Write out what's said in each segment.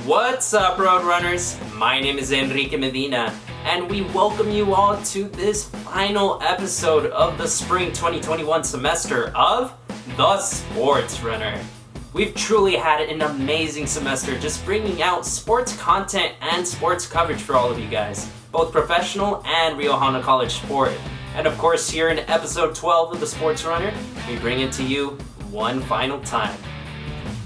What's up, Roadrunners? My name is Enrique Medina, and we welcome you all to this final episode of the spring 2021 semester of The Sportsrunner. We've truly had an amazing semester just bringing out sports content and sports coverage for all of you guys, both professional and Rio Hondo College sport. And of course, here in episode 12 of The Sportsrunner, we bring it to you one final time.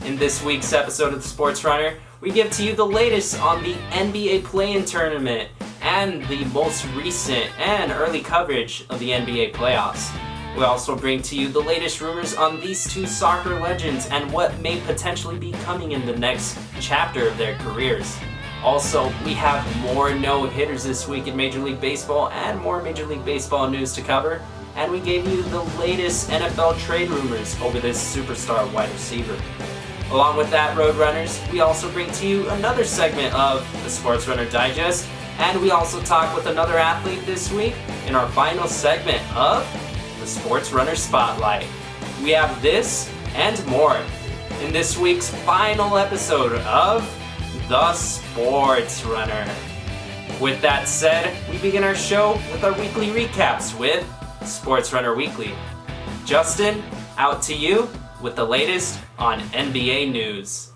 In this week's episode of The Sportsrunner, we give to you the latest on the NBA play-in tournament and the most recent and early coverage of the NBA playoffs. We also bring to you the latest rumors on these two soccer legends and what may potentially be coming in the next chapter of their careers. Also, we have more no-hitters this week in Major League Baseball and more Major League Baseball news to cover. And we gave you the latest NFL trade rumors over this superstar wide receiver. Along with that, Roadrunners, we also bring to you another segment of the Sportsrunner Digest, and we also talk with another athlete this week in our final segment of the Sportsrunner Spotlight. We have this and more in this week's final episode of The Sportsrunner. With that said, we begin our show with our weekly recaps with Sportsrunner Weekly. Justin, out to you with the latest on NBA news.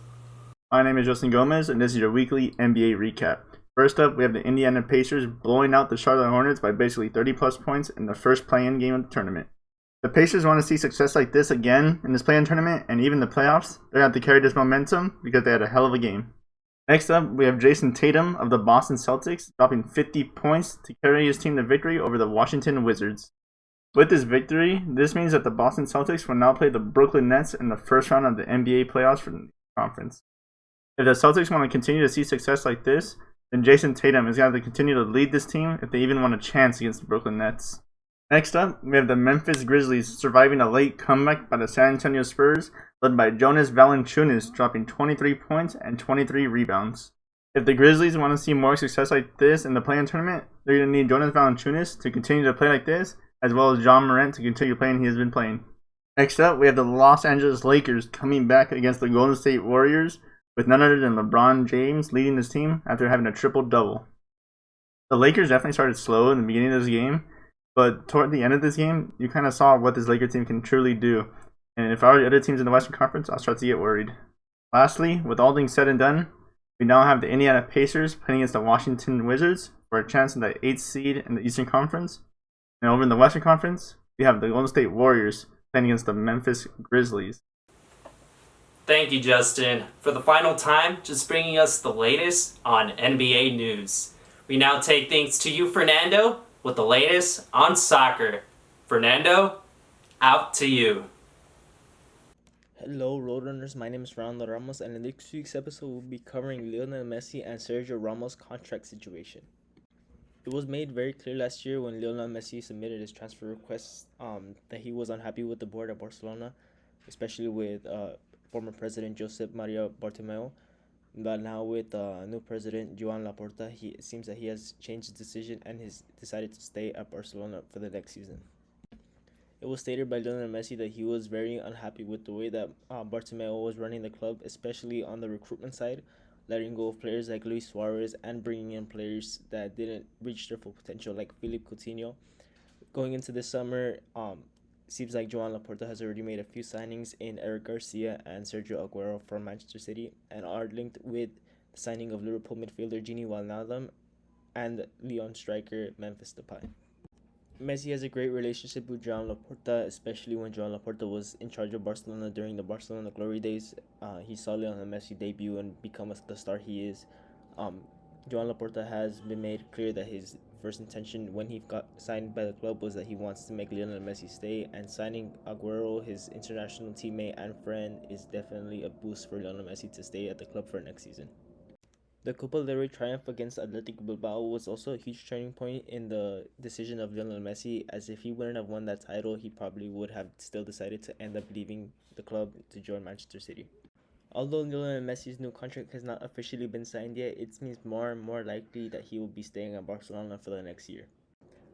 My name is Justin Gomez, and this is your weekly NBA recap. First up, we have the Indiana Pacers blowing out the Charlotte Hornets by basically 30-plus points in the first play-in game of the tournament. The Pacers want to see success like this again in this play-in tournament and even the playoffs. They're going to have to carry this momentum because they had a hell of a game. Next up, we have Jason Tatum of the Boston Celtics dropping 50 points to carry his team to victory over the Washington Wizards. With this victory, this means that the Boston Celtics will now play the Brooklyn Nets in the first round of the NBA playoffs for the conference. If the Celtics want to continue to see success like this, then Jason Tatum is going to have to continue to lead this team if they even want a chance against the Brooklyn Nets. Next up, we have the Memphis Grizzlies surviving a late comeback by the San Antonio Spurs, led by Jonas Valanciunas dropping 23 points and 23 rebounds. If the Grizzlies want to see more success like this in the play-in tournament, they're going to need Jonas Valanciunas to continue to play like this, as well as John Morant to continue playing he has been playing. Next up, we have the Los Angeles Lakers coming back against the Golden State Warriors, with none other than LeBron James leading this team after having a triple-double. The Lakers definitely started slow in the beginning of this game, but toward the end of this game, you kind of saw what this Lakers team can truly do. And if I were the other teams in the Western Conference, I'll start to get worried. Lastly, with all things said and done, we now have the Indiana Pacers playing against the Washington Wizards for a chance in the 8th seed in the Eastern Conference. And over in the Western Conference, we have the Golden State Warriors playing against the Memphis Grizzlies. Thank you, Justin, for the final time just bringing us the latest on NBA news. We now take things to you, Fernando, with the latest on soccer. Fernando, out to you. Hello, Roadrunners. My name is Ramos, and in this week's episode, we'll be covering Lionel Messi and Sergio Ramos' contract situation. It was made very clear last year when Lionel Messi submitted his transfer request that he was unhappy with the board at Barcelona, especially with former president Josep Maria Bartomeu. But now with new president Joan Laporta, it seems that he has changed his decision and has decided to stay at Barcelona for the next season. It was stated by Lionel Messi that he was very unhappy with the way that Bartomeu was running the club, especially on the recruitment side, letting go of players like Luis Suarez and bringing in players that didn't reach their full potential, like Philippe Coutinho. Going into this summer, seems like Joan Laporta has already made a few signings in Eric Garcia and Sergio Aguero from Manchester City, and are linked with the signing of Liverpool midfielder Gini Wijnaldum and Lyon striker Memphis Depay. Messi has a great relationship with Joan Laporta, especially when Joan Laporta was in charge of Barcelona during the Barcelona glory days. He saw Lionel Messi debut and become the star he is. Joan Laporta has been made clear that his first intention when he got signed by the club was that he wants to make Lionel Messi stay, and signing Aguero, his international teammate and friend, is definitely a boost for Lionel Messi to stay at the club for next season. The Copa del Rey triumph against Athletic Bilbao was also a huge turning point in the decision of Lionel Messi, as if he wouldn't have won that title, he probably would have still decided to end up leaving the club to join Manchester City. Although Lionel Messi's new contract has not officially been signed yet, it seems more and more likely that he will be staying at Barcelona for the next year.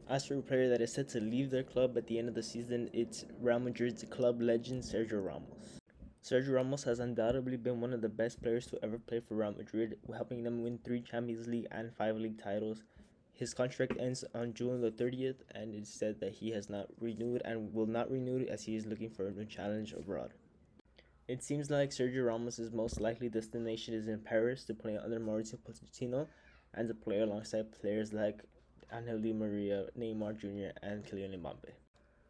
As for a player that is set to leave their club at the end of the season, it's Real Madrid's club legend Sergio Ramos. Sergio Ramos has undoubtedly been one of the best players to ever play for Real Madrid, helping them win 3 Champions League and 5 league titles. His contract ends on June the 30th, and it's said that he has not renewed and will not renew as he is looking for a new challenge abroad. It seems like Sergio Ramos' most likely destination is in Paris to play under Mauricio Pochettino and to play alongside players like Angel Di Maria, Neymar Jr., and Kylian Mbappe.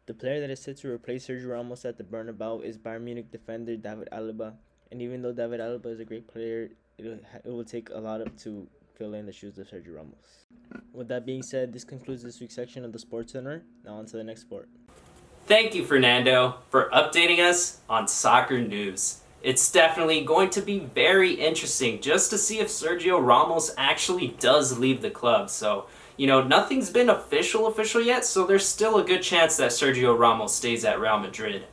The player that is set to replace Sergio Ramos at the Bernabeu is Bayern Munich defender David Alaba, and even though David Alaba is a great player, it will take a lot to fill in the shoes of Sergio Ramos. With that being said, this concludes this week's section of the Sportsrunner. Now on to the next sport. Thank you, Fernando, for updating us on soccer news. It's definitely going to be very interesting just to see if Sergio Ramos actually does leave the club. So, nothing's been official yet, so there's still a good chance that Sergio Ramos stays at Real Madrid.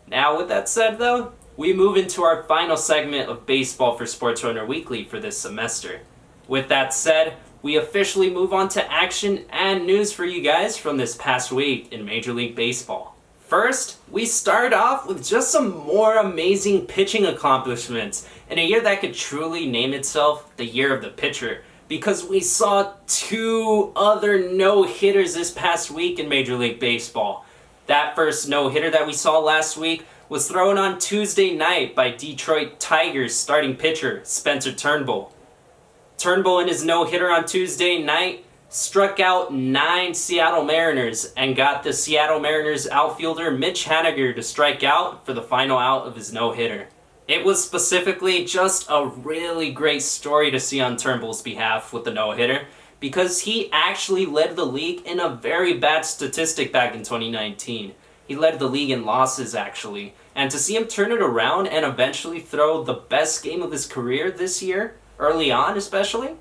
Now, with that said, though, we move into our final segment of baseball for Sportsrunner Weekly for this semester. With that said, we officially move on to action and news for you guys from this past week in Major League Baseball. First, we start off with just some more amazing pitching accomplishments in a year that could truly name itself the year of the pitcher, because we saw 2 other no-hitters this past week in Major League Baseball. That first no-hitter that we saw last week was thrown on Tuesday night by Detroit Tigers starting pitcher Spencer Turnbull. Turnbull in his no-hitter on Tuesday night struck out 9 Seattle Mariners and got the Seattle Mariners outfielder Mitch Haniger to strike out for the final out of his no-hitter. It was specifically just a really great story to see on Turnbull's behalf with the no-hitter, because he actually led the league in a very bad statistic back in 2019. He led the league in losses, actually. And to see him turn it around and eventually throw the best game of his career this year, early on especially,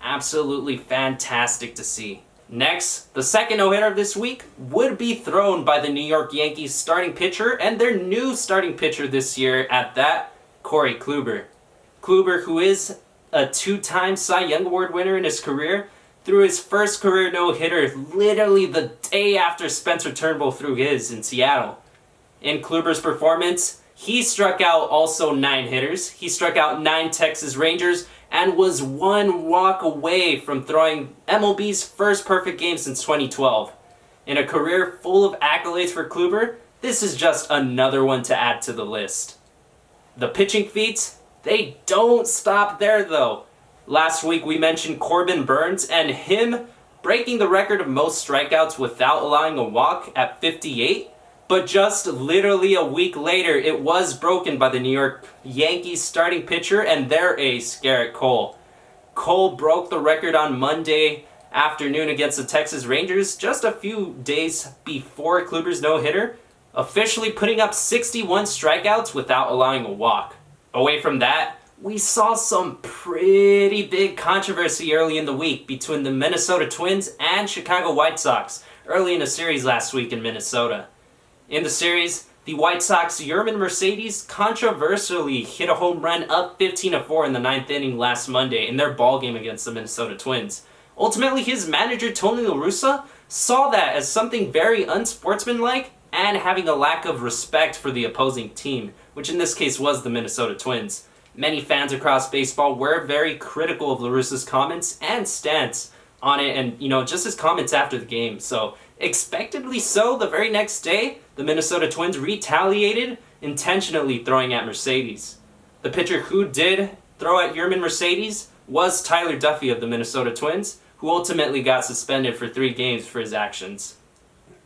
absolutely fantastic to see. Next, the second no-hitter of this week would be thrown by the New York Yankees starting pitcher and their new starting pitcher this year at that, Corey Kluber. Kluber, who is a 2-time Cy Young Award winner in his career, threw his first career no-hitter literally the day after Spencer Turnbull threw his in Seattle. In Kluber's performance, he struck out also 9 hitters. He struck out 9 Texas Rangers and was 1 walk away from throwing MLB's first perfect game since 2012. In a career full of accolades for Kluber, this is just another one to add to the list. The pitching feats, they don't stop there though. Last week we mentioned Corbin Burnes and him breaking the record of most strikeouts without allowing a walk at 58. But just literally a week later, it was broken by the New York Yankees starting pitcher and their ace, Garrett Cole. Cole broke the record on Monday afternoon against the Texas Rangers just a few days before Kluber's no-hitter, officially putting up 61 strikeouts without allowing a walk. Away from that, we saw some pretty big controversy early in the week between the Minnesota Twins and Chicago White Sox early in the series last week in Minnesota. In the series, the White Sox Yermin Mercedes controversially hit a home run up 15-4 in the 9th inning last Monday in their ball game against the Minnesota Twins. Ultimately, his manager Tony La Russa saw that as something very unsportsmanlike and having a lack of respect for the opposing team, which in this case was the Minnesota Twins. Many fans across baseball were very critical of La Russa's comments and stance on it, and just his comments after the game. So expectedly so, the very next day, the Minnesota Twins retaliated, intentionally throwing at Mercedes. The pitcher who did throw at Yermin Mercedes was Tyler Duffy of the Minnesota Twins, who ultimately got suspended for 3 games for his actions.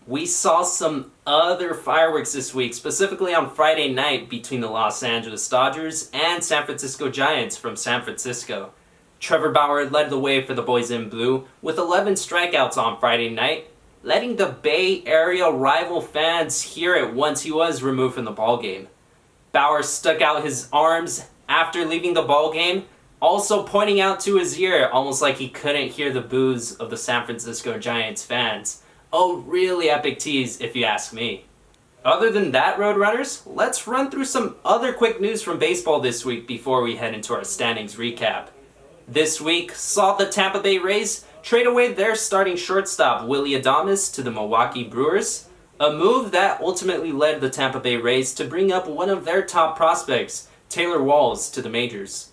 We saw some other fireworks this week, specifically on Friday night between the Los Angeles Dodgers and San Francisco Giants from San Francisco. Trevor Bauer led the way for the boys in blue with 11 strikeouts on Friday night, letting the Bay Area rival fans hear it once he was removed from the ballgame. Bauer stuck out his arms after leaving the ballgame, also pointing out to his ear, almost like he couldn't hear the boos of the San Francisco Giants fans. A really epic tease, if you ask me. Other than that, Roadrunners, let's run through some other quick news from baseball this week before we head into our standings recap. This week saw the Tampa Bay Rays trade away their starting shortstop Willy Adames to the Milwaukee Brewers. A move that ultimately led the Tampa Bay Rays to bring up one of their top prospects, Taylor Walls, to the majors.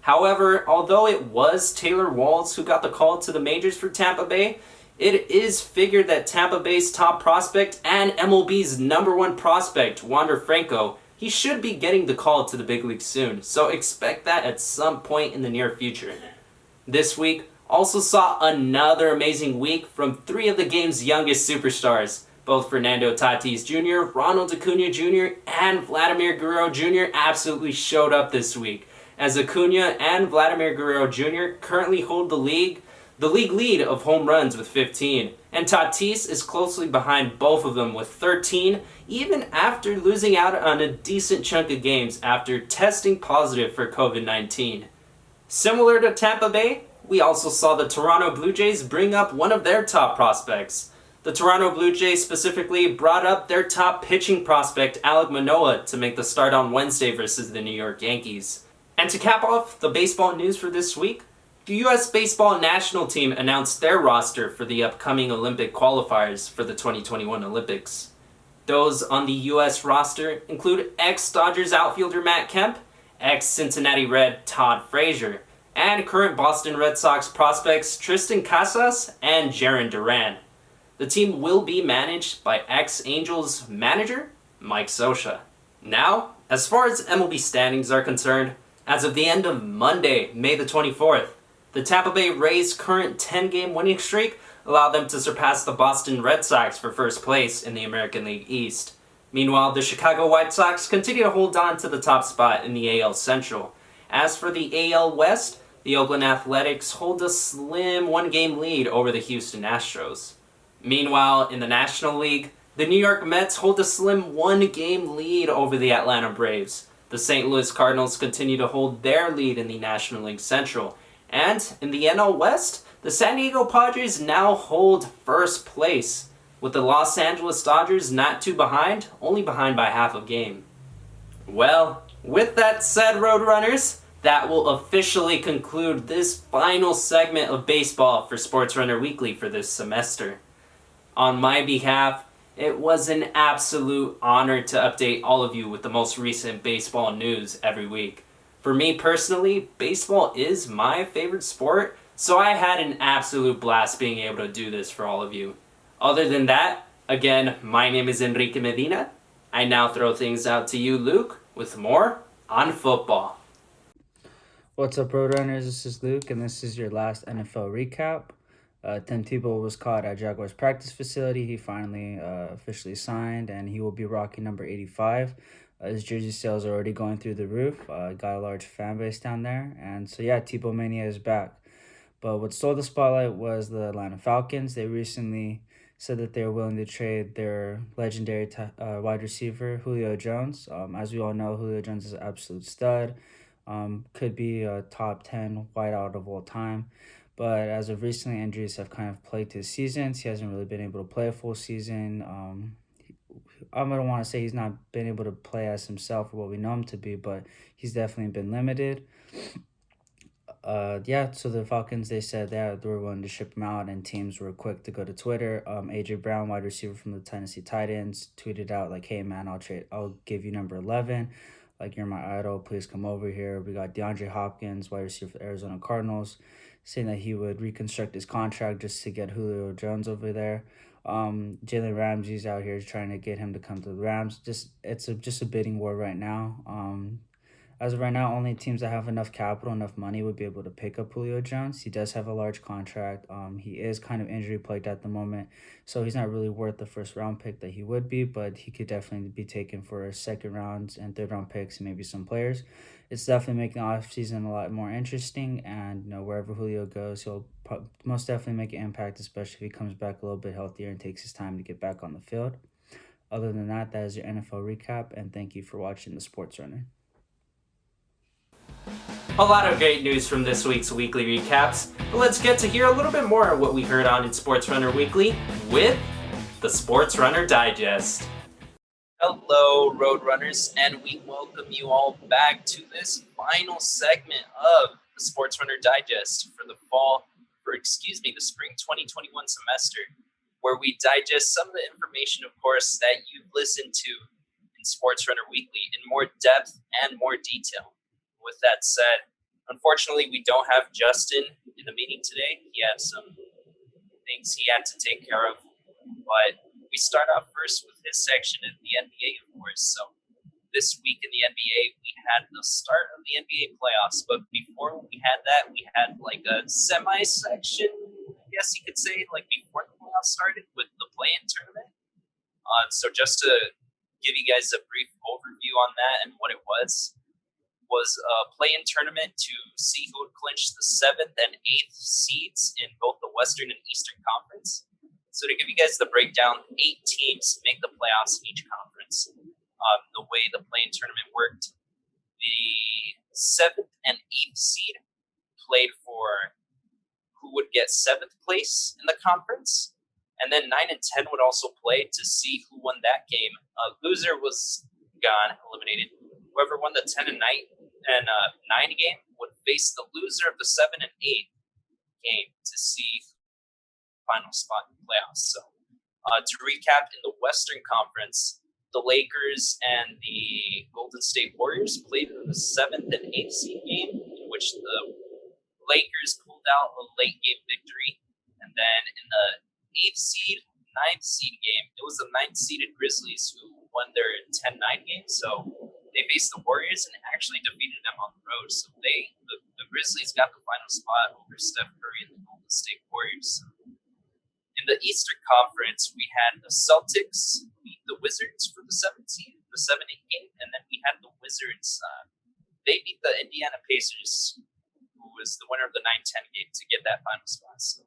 However, although it was Taylor Walls who got the call to the majors for Tampa Bay, it is figured that Tampa Bay's top prospect and MLB's #1 prospect, Wander Franco, he should be getting the call to the big leagues soon, so expect that at some point in the near future. This week also saw another amazing week from 3 of the game's youngest superstars. Both Fernando Tatis Jr., Ronald Acuna Jr., and Vladimir Guerrero Jr. absolutely showed up this week, as Acuna and Vladimir Guerrero Jr. currently hold the league lead of home runs with 15, and Tatis is closely behind both of them with 13, even after losing out on a decent chunk of games after testing positive for COVID-19. Similar to Tampa Bay, we also saw the Toronto Blue Jays bring up one of their top prospects. The Toronto Blue Jays specifically brought up their top pitching prospect, Alek Manoah, to make the start on Wednesday versus the New York Yankees. And to cap off the baseball news for this week, the U.S. Baseball National Team announced their roster for the upcoming Olympic qualifiers for the 2021 Olympics. Those on the U.S. roster include ex-Dodgers outfielder Matt Kemp, ex-Cincinnati Red Todd Frazier, and current Boston Red Sox prospects Tristan Casas and Jarren Duran. The team will be managed by ex-Angels manager Mike Scioscia. Now, as far as MLB standings are concerned, as of the end of Monday, May the 24th, the Tampa Bay Rays' current 10-game winning streak allowed them to surpass the Boston Red Sox for first place in the American League East. Meanwhile, the Chicago White Sox continue to hold on to the top spot in the AL Central. As for the AL West, the Oakland Athletics hold a slim 1-game lead over the Houston Astros. Meanwhile, in the National League, the New York Mets hold a slim 1-game lead over the Atlanta Braves. The St. Louis Cardinals continue to hold their lead in the National League Central. And in the NL West, the San Diego Padres now hold first place, with the Los Angeles Dodgers not too behind, only behind by half a game. Well, with that said, Roadrunners, that will officially conclude this final segment of baseball for Sportsrunner Weekly for this semester. On my behalf, it was an absolute honor to update all of you with the most recent baseball news every week. For me personally, baseball is my favorite sport, so I had an absolute blast being able to do this for all of you. Other than that, again, my name is Enrique Medina. I now throw things out to you, Luke, with more on football. What's up, Roadrunners? This is Luke, and this is your last NFL recap. Tim Tebow was caught at Jaguars practice facility. He finally officially signed, and he will be rocking number 85. His jersey sales are already going through the roof. Got a large fan base down there, and so yeah, Tebow Mania is back. But what stole the spotlight was the Atlanta Falcons. They recently said that they were willing to trade their legendary wide receiver, Julio Jones. As we all know, Julio Jones is an absolute stud. Could be a top 10 wideout of all time. But as of recently, injuries have kind of plagued his seasons. He hasn't really been able to play a full season. I don't want to say he's not been able to play as himself or what we know him to be, but he's definitely been limited. So the Falcons, they said that they were willing to ship him out, and teams were quick to go to Twitter. AJ Brown, wide receiver from the Tennessee Titans, tweeted out like, "Hey man, I'll give you number 11. Like, you're my idol. Please come over here." We got DeAndre Hopkins, wide receiver for the Arizona Cardinals, saying that he would reconstruct his contract just to get Julio Jones over there. Jalen Ramsey's out here trying to get him to come to the Rams. It's just a bidding war right now. As of right now, only teams that have enough capital, enough money would be able to pick up Julio Jones. He does have a large contract. He is kind of injury plagued at the moment, so he's not really worth the first round pick that he would be, but he could definitely be taken for second rounds and third round picks and maybe some players. It's definitely making the offseason a lot more interesting, and wherever Julio goes, he'll most definitely make an impact, especially if he comes back a little bit healthier and takes his time to get back on the field. Other than that, that is your NFL recap, and thank you for watching the Sports Runner. A lot of great news from this week's weekly recaps, but let's get to hear a little bit more of what we heard on in Sportsrunner Weekly with the Sportsrunner Digest. Hello, Roadrunners, and we welcome you all back to this final segment of the Sportsrunner Digest for the spring 2021 semester, where we digest some of the information, of course, that you've listened to in Sportsrunner Weekly in more depth and more detail. With that said, unfortunately, we don't have Justin in the meeting today. He had some things he had to take care of. But we start off first with his section in the NBA, of course. So this week in the NBA, we had the start of the NBA playoffs. But before we had that, we had like a semi-section, I guess you could say, like before the playoffs started with the play-in tournament. So just to give you guys a brief overview on that and what it was a play-in tournament to see who would clinch the 7th and 8th seeds in both the Western and Eastern Conference. So to give you guys the breakdown, 8 teams make the playoffs in each conference. The way the play-in tournament worked, the 7th and 8th seed played for who would get 7th place in the conference, and then 9 and 10 would also play to see who won that game. Loser was gone, eliminated. Whoever won the 10 and 9 game would face the loser of the 7 and 8 game to see final spot in the playoffs. So to recap, in the Western Conference, the Lakers and the Golden State Warriors played in the 7th and 8th seed game, in which the Lakers pulled out a late game victory. And then in the 8th seed, 9th seed game, it was the 9th seeded Grizzlies who won their 10-9 game. So they faced the Warriors and actually defeated them on the road. So the Grizzlies got the final spot over Steph Curry and the Golden State Warriors. In the Eastern Conference, we had the Celtics beat the Wizards for the 7th seed, the 7-8 game, and then we had the Wizards. They beat the Indiana Pacers, who was the winner of the 9-10 game, to get that final spot. So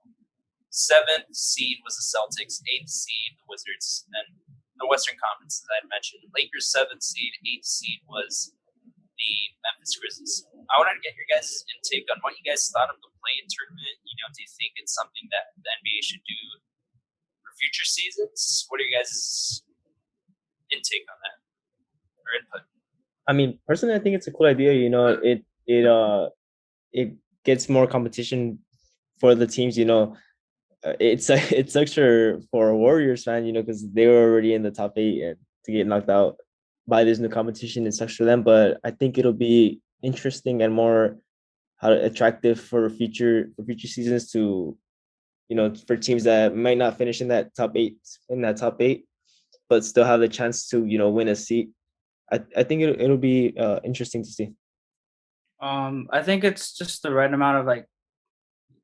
7th seed was the Celtics, 8th seed the Wizards, and the Western Conference, as I had mentioned. Lakers 7th seed, 8th seed was the Memphis Grizzlies. I wanted to get your guys' intake on what you guys thought of the play-in tournament. Do you think it's something that the NBA should do for future seasons? What are your guys' intake on that or input? I mean, personally, I think it's a cool idea. It gets more competition for the teams. It's extra for a Warriors fan, because they were already in the top 8, and to get knocked out by this new competition, it sucks for them. But I think it'll be interesting and more attractive for future seasons to, for teams that might not finish in that top 8, but still have the chance to, win a seat. I think it'll be interesting to see. I think it's just the right amount of like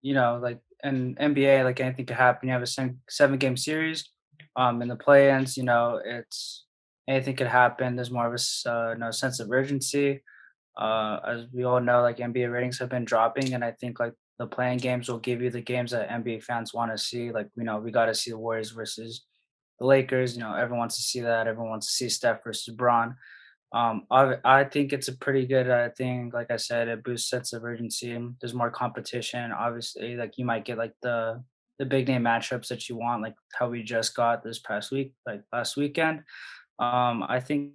in NBA, like anything could happen. You have a 7-game series. In the play-ins, it's anything could happen. There's more of a sense of urgency. As we all know, like NBA ratings have been dropping, and I think like the play-in games will give you the games that NBA fans want to see. Like we got to see the Warriors versus the Lakers. Everyone wants to see that. Everyone wants to see Steph versus Bron. I think it's a pretty good thing. Like I said, it boosts sense of urgency. There's more competition. Obviously, like you might get like the big name matchups that you want, like how we just got this past week, like last weekend. I think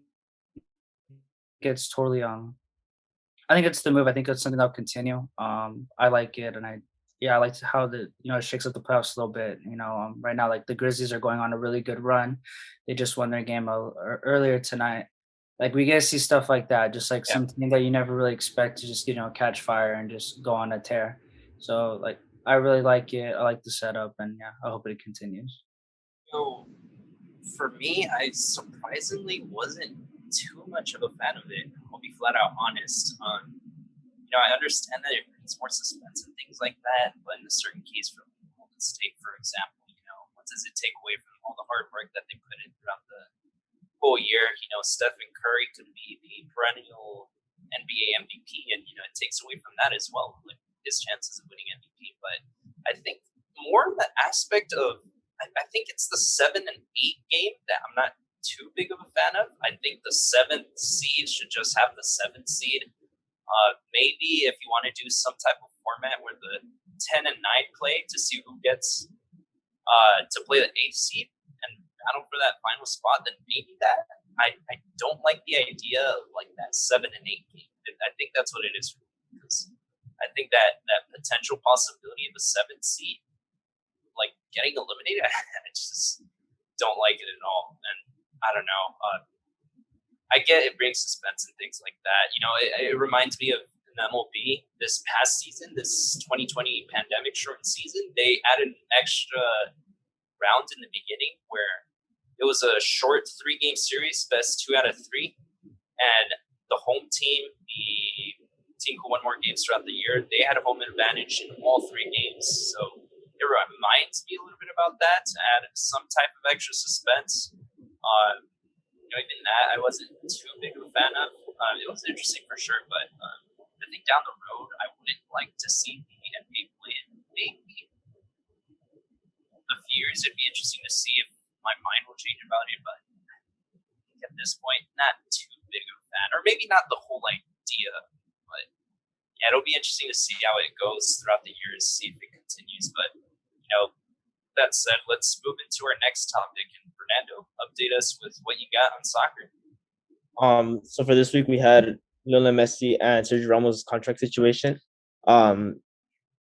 it's totally I think it's the move. I think it's something that'll continue. I like it, and I like how it shakes up the playoffs a little bit. Right now, like the Grizzlies are going on a really good run. They just won their game earlier tonight. Like we get to see stuff like that, just like something that you never really expect to just catch fire and just go on a tear. So like I really like it. I like the setup, and I hope it continues. For me, I surprisingly wasn't too much of a fan of it. I'll be flat out honest. I understand that it's more suspense and things like that, but in a certain case for Golden State, for example, what does it take away from all the hard work that they put in throughout the whole year? Stephen Curry could be the perennial NBA MVP, and it takes away from that as well, like his chances of winning MVP. But I think more the aspect of I think it's the 7 and 8 game that I'm not too big of a fan of. I think the 7th seed should just have the 7th seed. Maybe if you want to do some type of format where the 10 and 9 play to see who gets to play the 8th seed and battle for that final spot, then maybe that. I don't like the idea of like that 7 and 8 game. I think that's what it is for me, because I think that potential possibility of a 7th seed like getting eliminated, I just don't like it at all. And I don't know. I get it brings suspense and things like that. It reminds me of an MLB this past season, this 2020 pandemic shortened season. They added an extra round in the beginning where it was a short 3-game series, best 2 out of 3, and the home team, the team who won more games throughout the year, they had a home advantage in all 3 games. So it reminds me a little bit about that to add some type of extra suspense. Even that I wasn't too big of a fan of. It was interesting for sure, but I think down the road I wouldn't like to see the NBA play in maybe a few years. It'd be interesting to see if my mind will change about it, but at this point, not too big of a fan, or maybe not the whole idea. But yeah, it'll be interesting to see how it goes throughout the years, see if it continues. But that said, let's move into our next topic. And Fernando, update us with what you got on soccer. So for this week, we had Lionel Messi and Sergio Ramos' contract situation.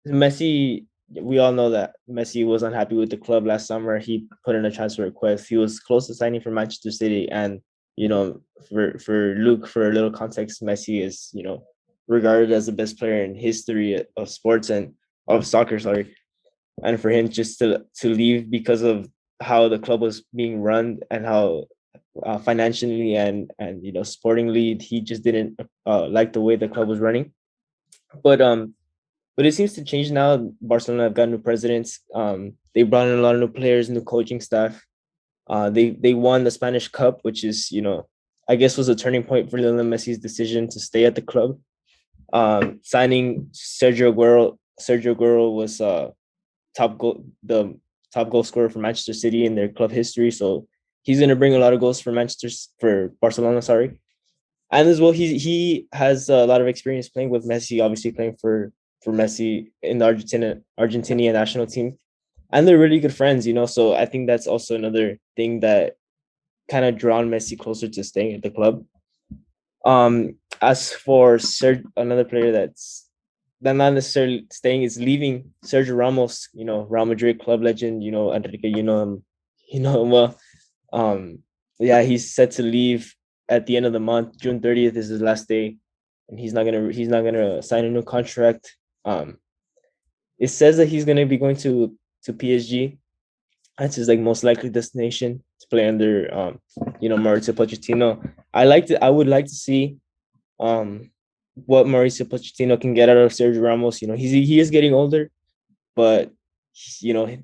Messi, we all know that Messi was unhappy with the club last summer. He put in a transfer request. He was close to signing for Manchester City. And, for Luke, for a little context, Messi is, regarded as the best player in history of sports and of soccer, sorry. And for him just to leave because of how the club was being run and how financially and sportingly, he just didn't like the way the club was running. But it seems to change now. Barcelona have got new presidents. They brought in a lot of new players, new coaching staff. They won the Spanish Cup, which is, I guess was a turning point for Lionel Messi's decision to stay at the club. Signing Sergio Aguero. Sergio Aguero was the top goal scorer for Manchester City in their club history. So he's going to bring a lot of goals for Barcelona, sorry. And as well, he has a lot of experience playing with Messi, obviously playing for Messi in the Argentinian national team. And they're really good friends, so I think that's also another thing that kind of drawn Messi closer to staying at the club. As for another player that's not necessarily staying, is leaving, Sergio Ramos, Real Madrid club legend, Enrique, him well. He's set to leave at the end of the month. June 30th is his last day, and he's not gonna sign a new contract. It says that he's gonna be going to PSG. That's his most likely destination to play under Mauricio Pochettino. I would like to see what Mauricio Pochettino can get out of Sergio Ramos. He is getting older, but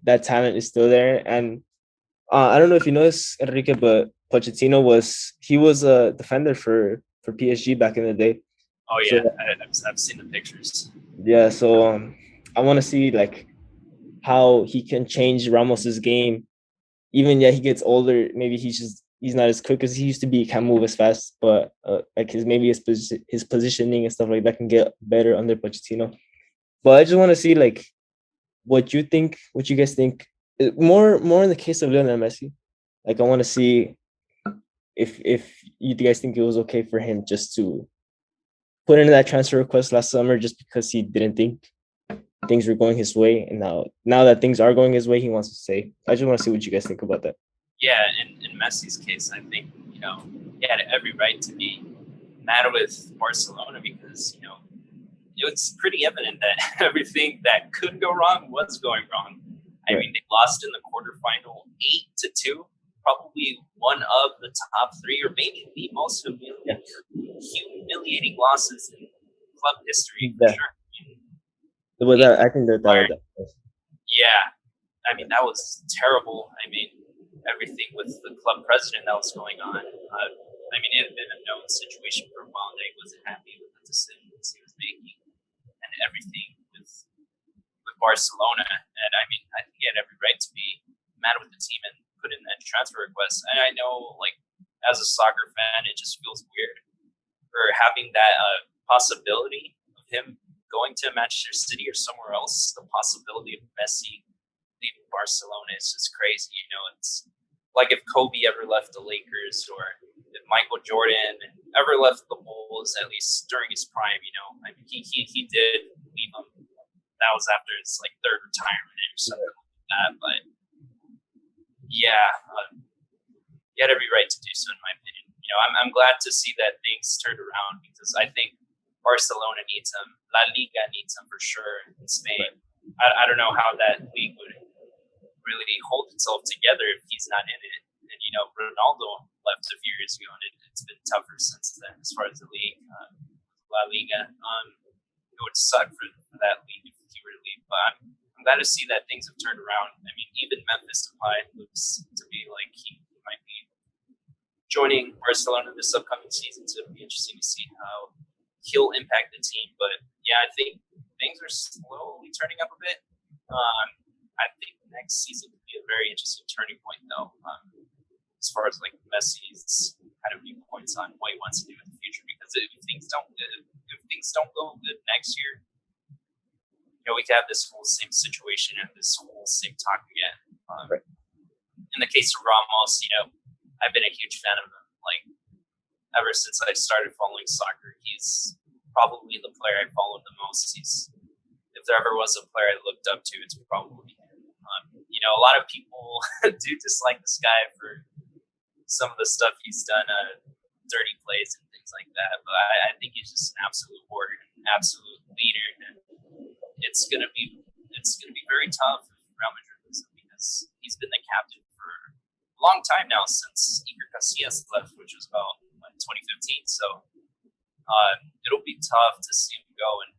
that talent is still there. And I don't know if you know this, Enrique, but Pochettino was a defender for PSG back in the day. Oh yeah, so, I've seen the pictures. Yeah, so I want to see how he can change Ramos's game. Even he gets older, maybe he's not as quick as he used to be. He can't move as fast, but his positioning and stuff like that can get better under Pochettino. But I just want to see what you guys think. More in the case of Lionel Messi. I want to see if you guys think it was okay for him just to put in that transfer request last summer just because he didn't think things were going his way, and now that things are going his way, he wants to stay. I just want to see what you guys think about that. Yeah, in Messi's case, I think he had every right to be mad with Barcelona because it's pretty evident that everything that could go wrong was going wrong. I mean, they lost in the quarterfinal 8-2, probably one of the top 3 or maybe the most humiliating losses in club history for sure. I think that. Yeah, I mean, that was terrible. I mean, everything with the club president that was going on. I mean, it had been a known situation for a while that he wasn't happy with the decisions he was making and everything with Barcelona. And I mean, I think he had every right to be mad with the team and put in that transfer request. And I know, as a soccer fan, it just feels weird for having that possibility of him going to Manchester City or somewhere else. The possibility of Messi leaving Barcelona is just crazy. It's like if Kobe ever left the Lakers or if Michael Jordan ever left the Bulls, at least during his prime. I mean, he did leave them. That was after his 3rd retirement or something like that. But yeah, he had every right to do so, in my opinion. I'm glad to see that things turned around because I think Barcelona needs him. La Liga needs him for sure in Spain. I don't know how that league would really hold itself together if he's not in it. And Ronaldo left a few years ago, and it's been tougher since then as far as the league, La Liga. It would suck for that league if he were to leave, but I'm glad to see that things have turned around. I mean, even Memphis Depay looks to be like he might be joining Barcelona this upcoming season, so it'll be interesting to see how he'll impact the team. But yeah, I think things are slowly turning up a bit. I think next season could be a very interesting turning point, though, as far as like Messi's kind of viewpoints on what he wants to do in the future. Because if things don't go good next year, we could have this whole same situation and this whole same talk again. Right. In the case of Ramos, I've been a huge fan of him. Like ever since I started following soccer, he's probably the player I followed the most. If there ever was a player I looked up to, it's probably him. A lot of people do dislike this guy for some of the stuff he's done, dirty plays and things like that. But I think he's just an absolute warrior, an absolute leader, and it's gonna be very tough if Real Madrid loses because he's been the captain for a long time now since Iker Casillas left, which was about 2015. So it'll be tough to see him go, and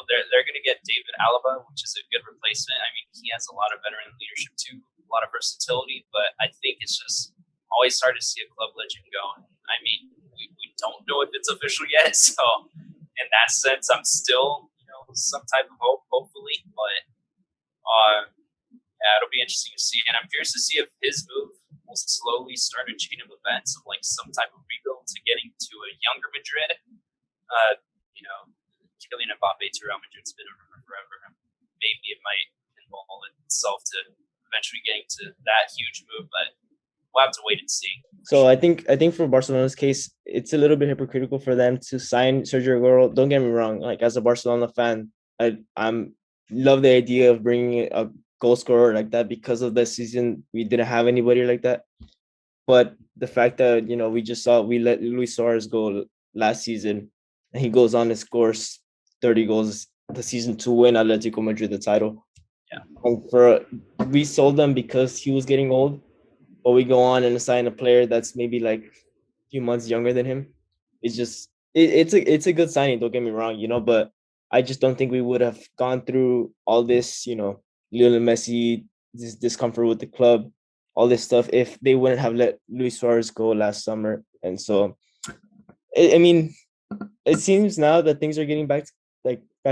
they're going to get David Alaba, which is a good replacement. I mean, he has a lot of veteran leadership too, a lot of versatility, but I think it's just always hard to see a club legend go. I mean, we don't know if it's official yet, so in that sense, I'm still some type of hope, hopefully, but yeah, it'll be interesting to see, and I'm curious to see if his move will slowly start a chain of events of like some type of rebuild to getting to a younger Madrid. Kylian Mbappe to Real Madrid's been around forever. Maybe it might involve itself to eventually getting to that huge move, but we'll have to wait and see. So I think for Barcelona's case, it's a little bit hypocritical for them to sign Sergio Aguero. Don't get me wrong. Like as a Barcelona fan, I'm love the idea of bringing a goal scorer like that because of the season we didn't have anybody like that. But the fact that we just saw we let Luis Suarez go last season, and he goes on and scores 30 goals the season to win Atletico Madrid the title. Yeah. And we sold them because he was getting old, but we go on and assign a player that's maybe like a few months younger than him. It's just it's a good signing. Don't get me wrong, but I just don't think we would have gone through all this, Lionel Messi, this discomfort with the club, all this stuff if they wouldn't have let Luis Suarez go last summer. And so, I mean, it seems now that things are getting back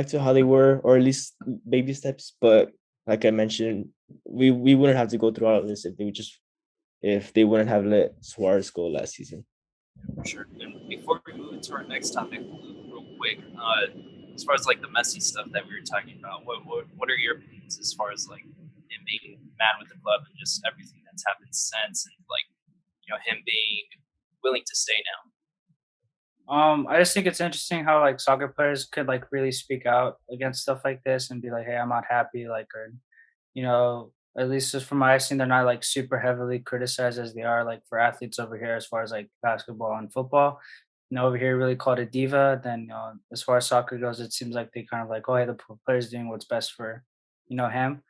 to how they were, or at least baby steps. But like I mentioned, we wouldn't have to go through all of this if they wouldn't have let Suarez go last season. For sure. And before we move into our next topic, real quick, as far as like the Messi stuff that we were talking about, what are your opinions as far as like him being mad with the club and just everything that's happened since, and like him being willing to stay now? I just think it's interesting how like soccer players could like really speak out against stuff like this and be like, hey, I'm not happy, like, or at least just from what I've seen, they're not like super heavily criticized as they are like for athletes over here as far as like basketball and football. Over here really called a diva. Then as far as soccer goes, it seems like they kind of like, oh hey, the player's doing what's best for him.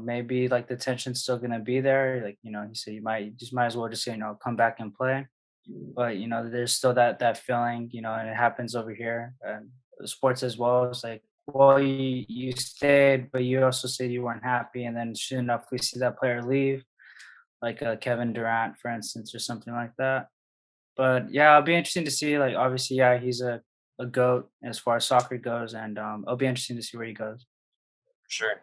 Maybe like the tension's still gonna be there. Like, he said you might as well just come back and play. But there's still that feeling, and it happens over here. And sports as well. It's like, well, you stayed, but you also said you weren't happy, and then soon enough we see that player leave, like Kevin Durant, for instance, or something like that. But yeah, it'll be interesting to see. Like, obviously, yeah, he's a goat as far as soccer goes, and it'll be interesting to see where he goes. For sure.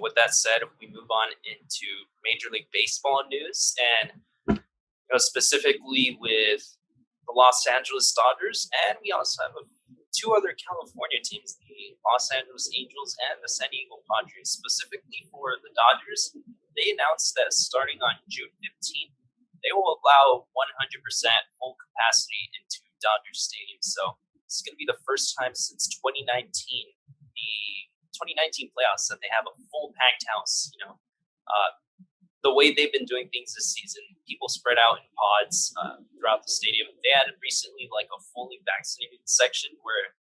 With that said, we move on into Major League Baseball news, and specifically with the Los Angeles Dodgers, and we also have two other California teams, the Los Angeles Angels and the San Diego Padres. Specifically for the Dodgers, they announced that starting on June 15th, they will allow 100% full capacity into Dodger Stadium. So this is going to be the first time since 2019 the 2019 playoffs that they have a full packed house. The way they've been doing things this season, people spread out in pods throughout the stadium. They added recently like a fully vaccinated section where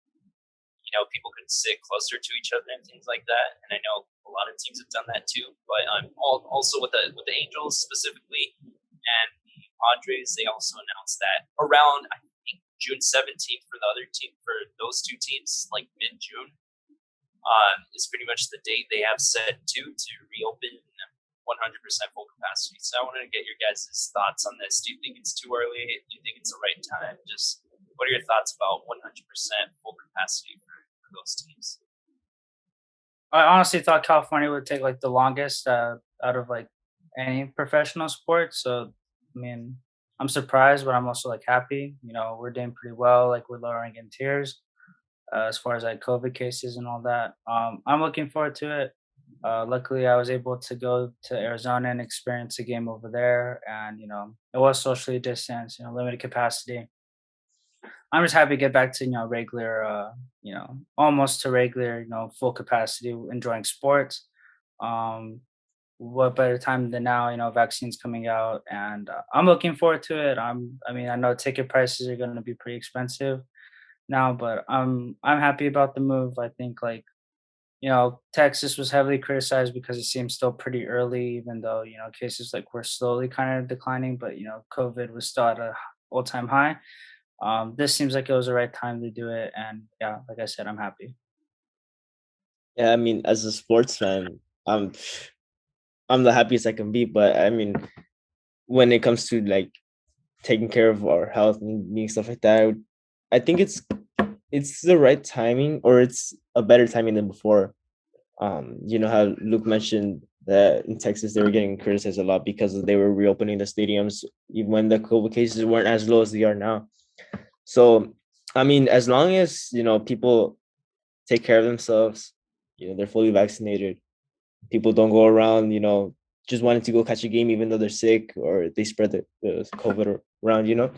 people could sit closer to each other and things like that. And I know a lot of teams have done that too. But also with the Angels specifically and the Padres, they also announced that around I think June 17th for the other team, for those two teams, like mid-June, is pretty much the date they have set to reopen 100% full capacity. So I wanted to get your guys' thoughts on this. Do you think it's too early? Do you think it's the right time? Just what are your thoughts about 100% full capacity for those teams? I honestly thought California would take like the longest out of like any professional sport. So I mean, I'm surprised, but I'm also like happy. We're doing pretty well. Like we're lowering in tiers as far as like COVID cases and all that. I'm looking forward to it. Luckily, I was able to go to Arizona and experience a game over there, and it was socially distanced, limited capacity. I'm just happy to get back to regular, almost to regular, full capacity, enjoying sports. What better time than now? Vaccines coming out, and I'm looking forward to it. I know ticket prices are going to be pretty expensive now, but I'm happy about the move. I think Texas was heavily criticized because it seems still pretty early, even though, cases like were slowly kind of declining, but, COVID was still at a all-time high. This seems like it was the right time to do it. And yeah, like I said, I'm happy. Yeah, I mean, as a sports fan, I'm the happiest I can be. But I mean, when it comes to like taking care of our health and doing stuff like that, I think it's the right timing, or it's a better timing than before. How Luke mentioned that in Texas they were getting criticized a lot because they were reopening the stadiums even when the COVID cases weren't as low as they are now. So, I mean, as long as people take care of themselves, they're fully vaccinated. People don't go around, just wanting to go catch a game even though they're sick or they spread the COVID around.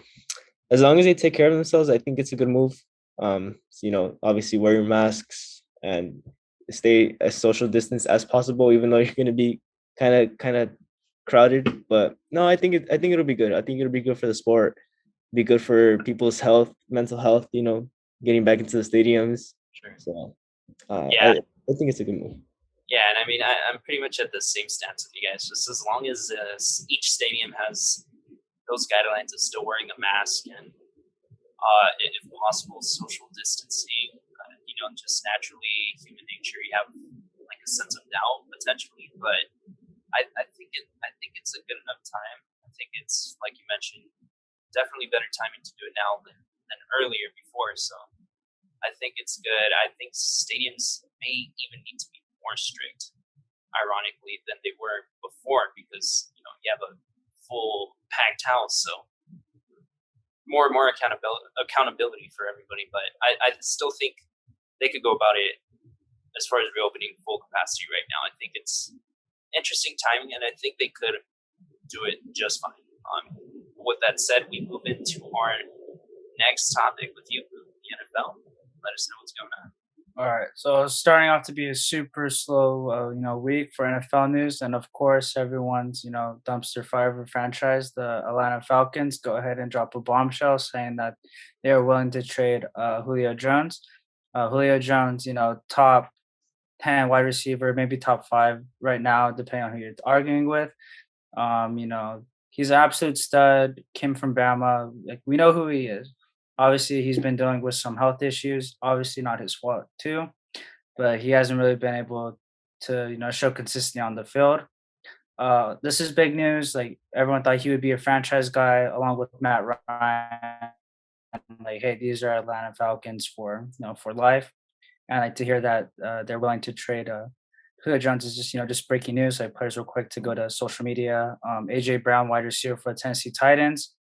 As long as they take care of themselves, I think it's a good move. Obviously wear your masks and stay as social distance as possible, even though you're going to be kind of crowded. But no, I think it'll be good. I think it'll be good for the sport, be good for people's health, mental health. Getting back into the stadiums. Sure. So, yeah, I think it's a good move. Yeah, and I mean, I'm pretty much at the same stance with you guys. Just as long as each stadium has those guidelines of still wearing a mask and, if possible, social distancing. Just naturally human nature, you have like a sense of doubt potentially, but I think it's a good enough time. I think it's, like you mentioned, definitely better timing to do it now than earlier before. So I think it's good. I think stadiums may even need to be more strict, ironically, than they were before, because you have a full packed house. So more and more accountability for everybody. But I still think they could go about it as far as reopening full capacity right now. I think it's interesting timing, and I think they could do it just fine. With that said, we move into our next topic with you, the NFL. Let us know what's going on. All right. So starting off to be a super slow, week for NFL news, and of course, everyone's, dumpster fire franchise, the Atlanta Falcons, go ahead and drop a bombshell saying that they are willing to trade Julio Jones. Julio Jones, top 10 wide receiver, maybe top 5 right now, depending on who you're arguing with. He's an absolute stud, came from Bama. Like, we know who he is. Obviously, he's been dealing with some health issues. Obviously, not his fault too, but he hasn't really been able to, show consistency on the field. This is big news. Like, everyone thought he would be a franchise guy along with Matt Ryan. Like, hey, these are Atlanta Falcons for life. And I like to hear that they're willing to trade. Julio Jones is just breaking news. Like, players were quick to go to social media. AJ Brown, wide receiver for the Tennessee Titans.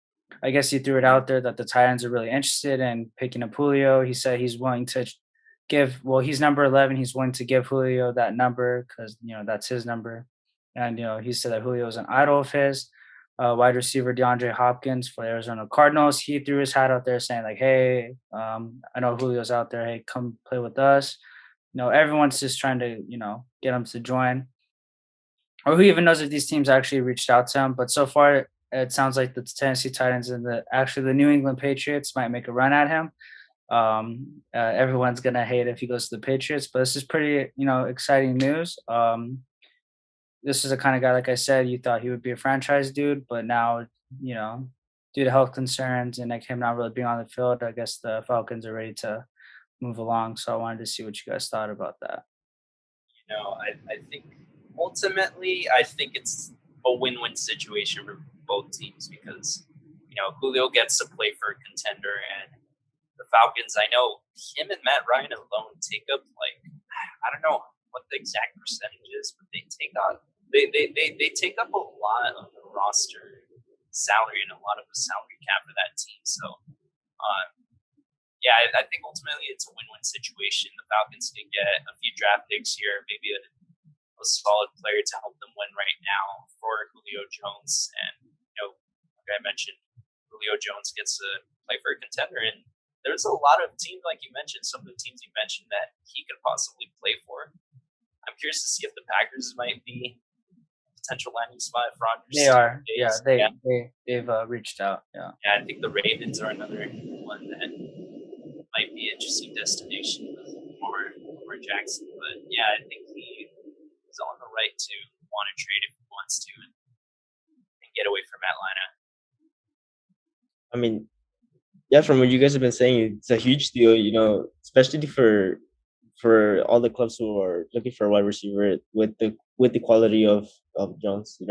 I guess he threw it out there that the Titans are really interested in picking up Julio. He said he's willing to he's number 11. He's willing to give Julio that number because, that's his number. And, he said that Julio is an idol of his. Wide receiver DeAndre Hopkins for the Arizona Cardinals. He threw his hat out there saying like, hey, I know Julio's out there. Hey, come play with us. everyone's just trying to, get him to join. Or who even knows if these teams actually reached out to him. But so far, it sounds like the Tennessee Titans and the New England Patriots might make a run at him. Everyone's gonna hate if he goes to the Patriots, but this is pretty, exciting news. This is the kind of guy, like I said, you thought he would be a franchise dude, but now, you know, due to health concerns and like him not really being on the field, I guess the Falcons are ready to move along. So I wanted to see what you guys thought about that. I think ultimately, I think it's a win-win situation for both teams because, Julio gets to play for a contender, and the Falcons, I know him and Matt Ryan alone take up I don't know what the exact percentage is, but they take up a lot of the roster salary and a lot of the salary cap for that team. So, I think ultimately it's a win-win situation. The Falcons can get a few draft picks here, maybe a solid player to help them win right now for Julio Jones. And, like I mentioned, Julio Jones gets to play for a contender. And there's a lot of teams, like you mentioned, some of the teams you mentioned that he could possibly play for. I'm curious to see if the Packers might be a potential landing spot for Rodgers. They are. They've reached out. Yeah. Yeah, I think the Ravens are another one that might be an interesting destination for Jackson. But yeah, I think he is on the right to want to trade if he wants to and get away from Atlanta. I mean, yeah, from what you guys have been saying, it's a huge deal, especially for all the clubs who are looking for a wide receiver with the quality of Jones.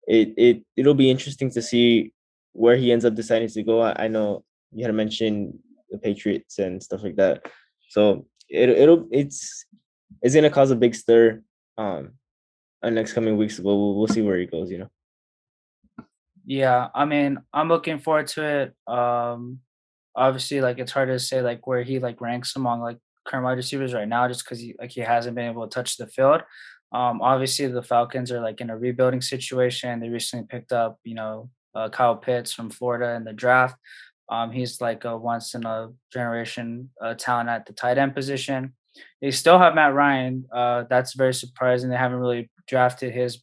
It'll be interesting to see where he ends up deciding to go. I know you had mentioned the Patriots and stuff like that, so it's gonna cause a big stir in the next coming weeks. We'll see where he goes. Yeah, I mean, I'm looking forward to it. Obviously, it's hard to say where he ranks among current wide receivers right now, just because he hasn't been able to touch the field. Obviously the Falcons are in a rebuilding situation. They recently picked up, Kyle Pitts from Florida in the draft. He's a once in a generation talent at the tight end position. They still have Matt Ryan. That's very surprising. They haven't really drafted his,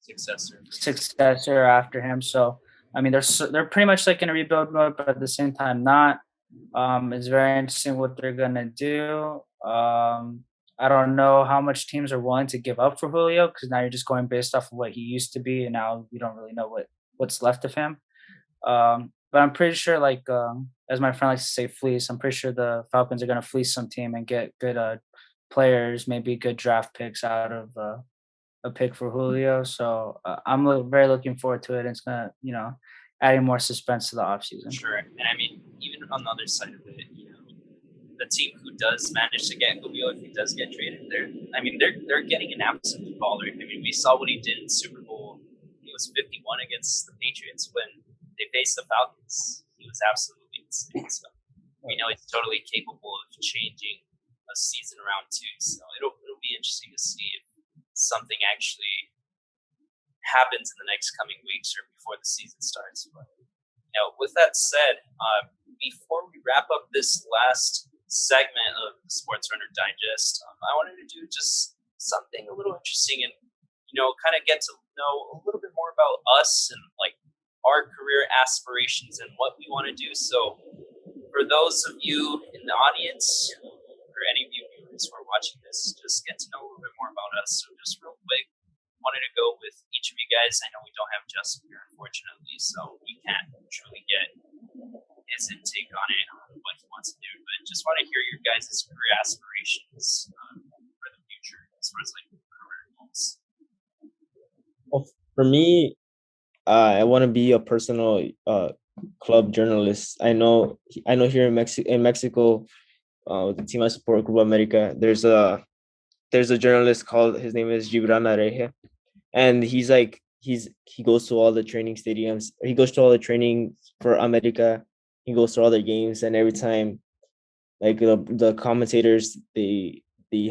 successor after him. So, I mean, they're pretty much in a rebuild mode, but at the same time, not. It's very interesting what they're gonna do. I don't know how much teams are willing to give up for Julio because now you're just going based off of what he used to be, and now you don't really know what's left of him. But I'm pretty sure, as my friend likes to say, fleece. I'm pretty sure the Falcons are gonna fleece some team and get good players, maybe good draft picks out of a pick for Julio. So I'm very looking forward to it. It's gonna, adding more suspense to the offseason. Sure, and I mean, even on the other side of it, the team who does manage to get Julio, if he does get traded, they're getting an absolute baller. I mean, we saw what he did in Super Bowl. He was 51 against the Patriots when they faced the Falcons. He was absolutely insane. So we know he's totally capable of changing a season around too. So it'll be interesting to see if something actually happens in the next coming weeks or before the season starts. But with that said, before we wrap up this last segment of the Sportsrunner Digest, I wanted to do just something a little interesting and kind of get to know a little bit more about us and our career aspirations and what we want to do. So for those of you in the audience or any of you viewers who are watching this, just get to know a little bit more about us. So just real quick, wanted to go with each of you guys. I know we don't have Justin here, unfortunately, so we can't truly get his intake on it, on what he wants to do. But just want to hear your guys' career aspirations for the future as far as career goals. Well, for me, I want to be a personal club journalist. I know here in Mexico, the team I support, Club America, there's a journalist called, his name is Gibran Areje, and he goes to all the training stadiums. He goes to all the training for America. He goes to all their games, and every time, the commentators, they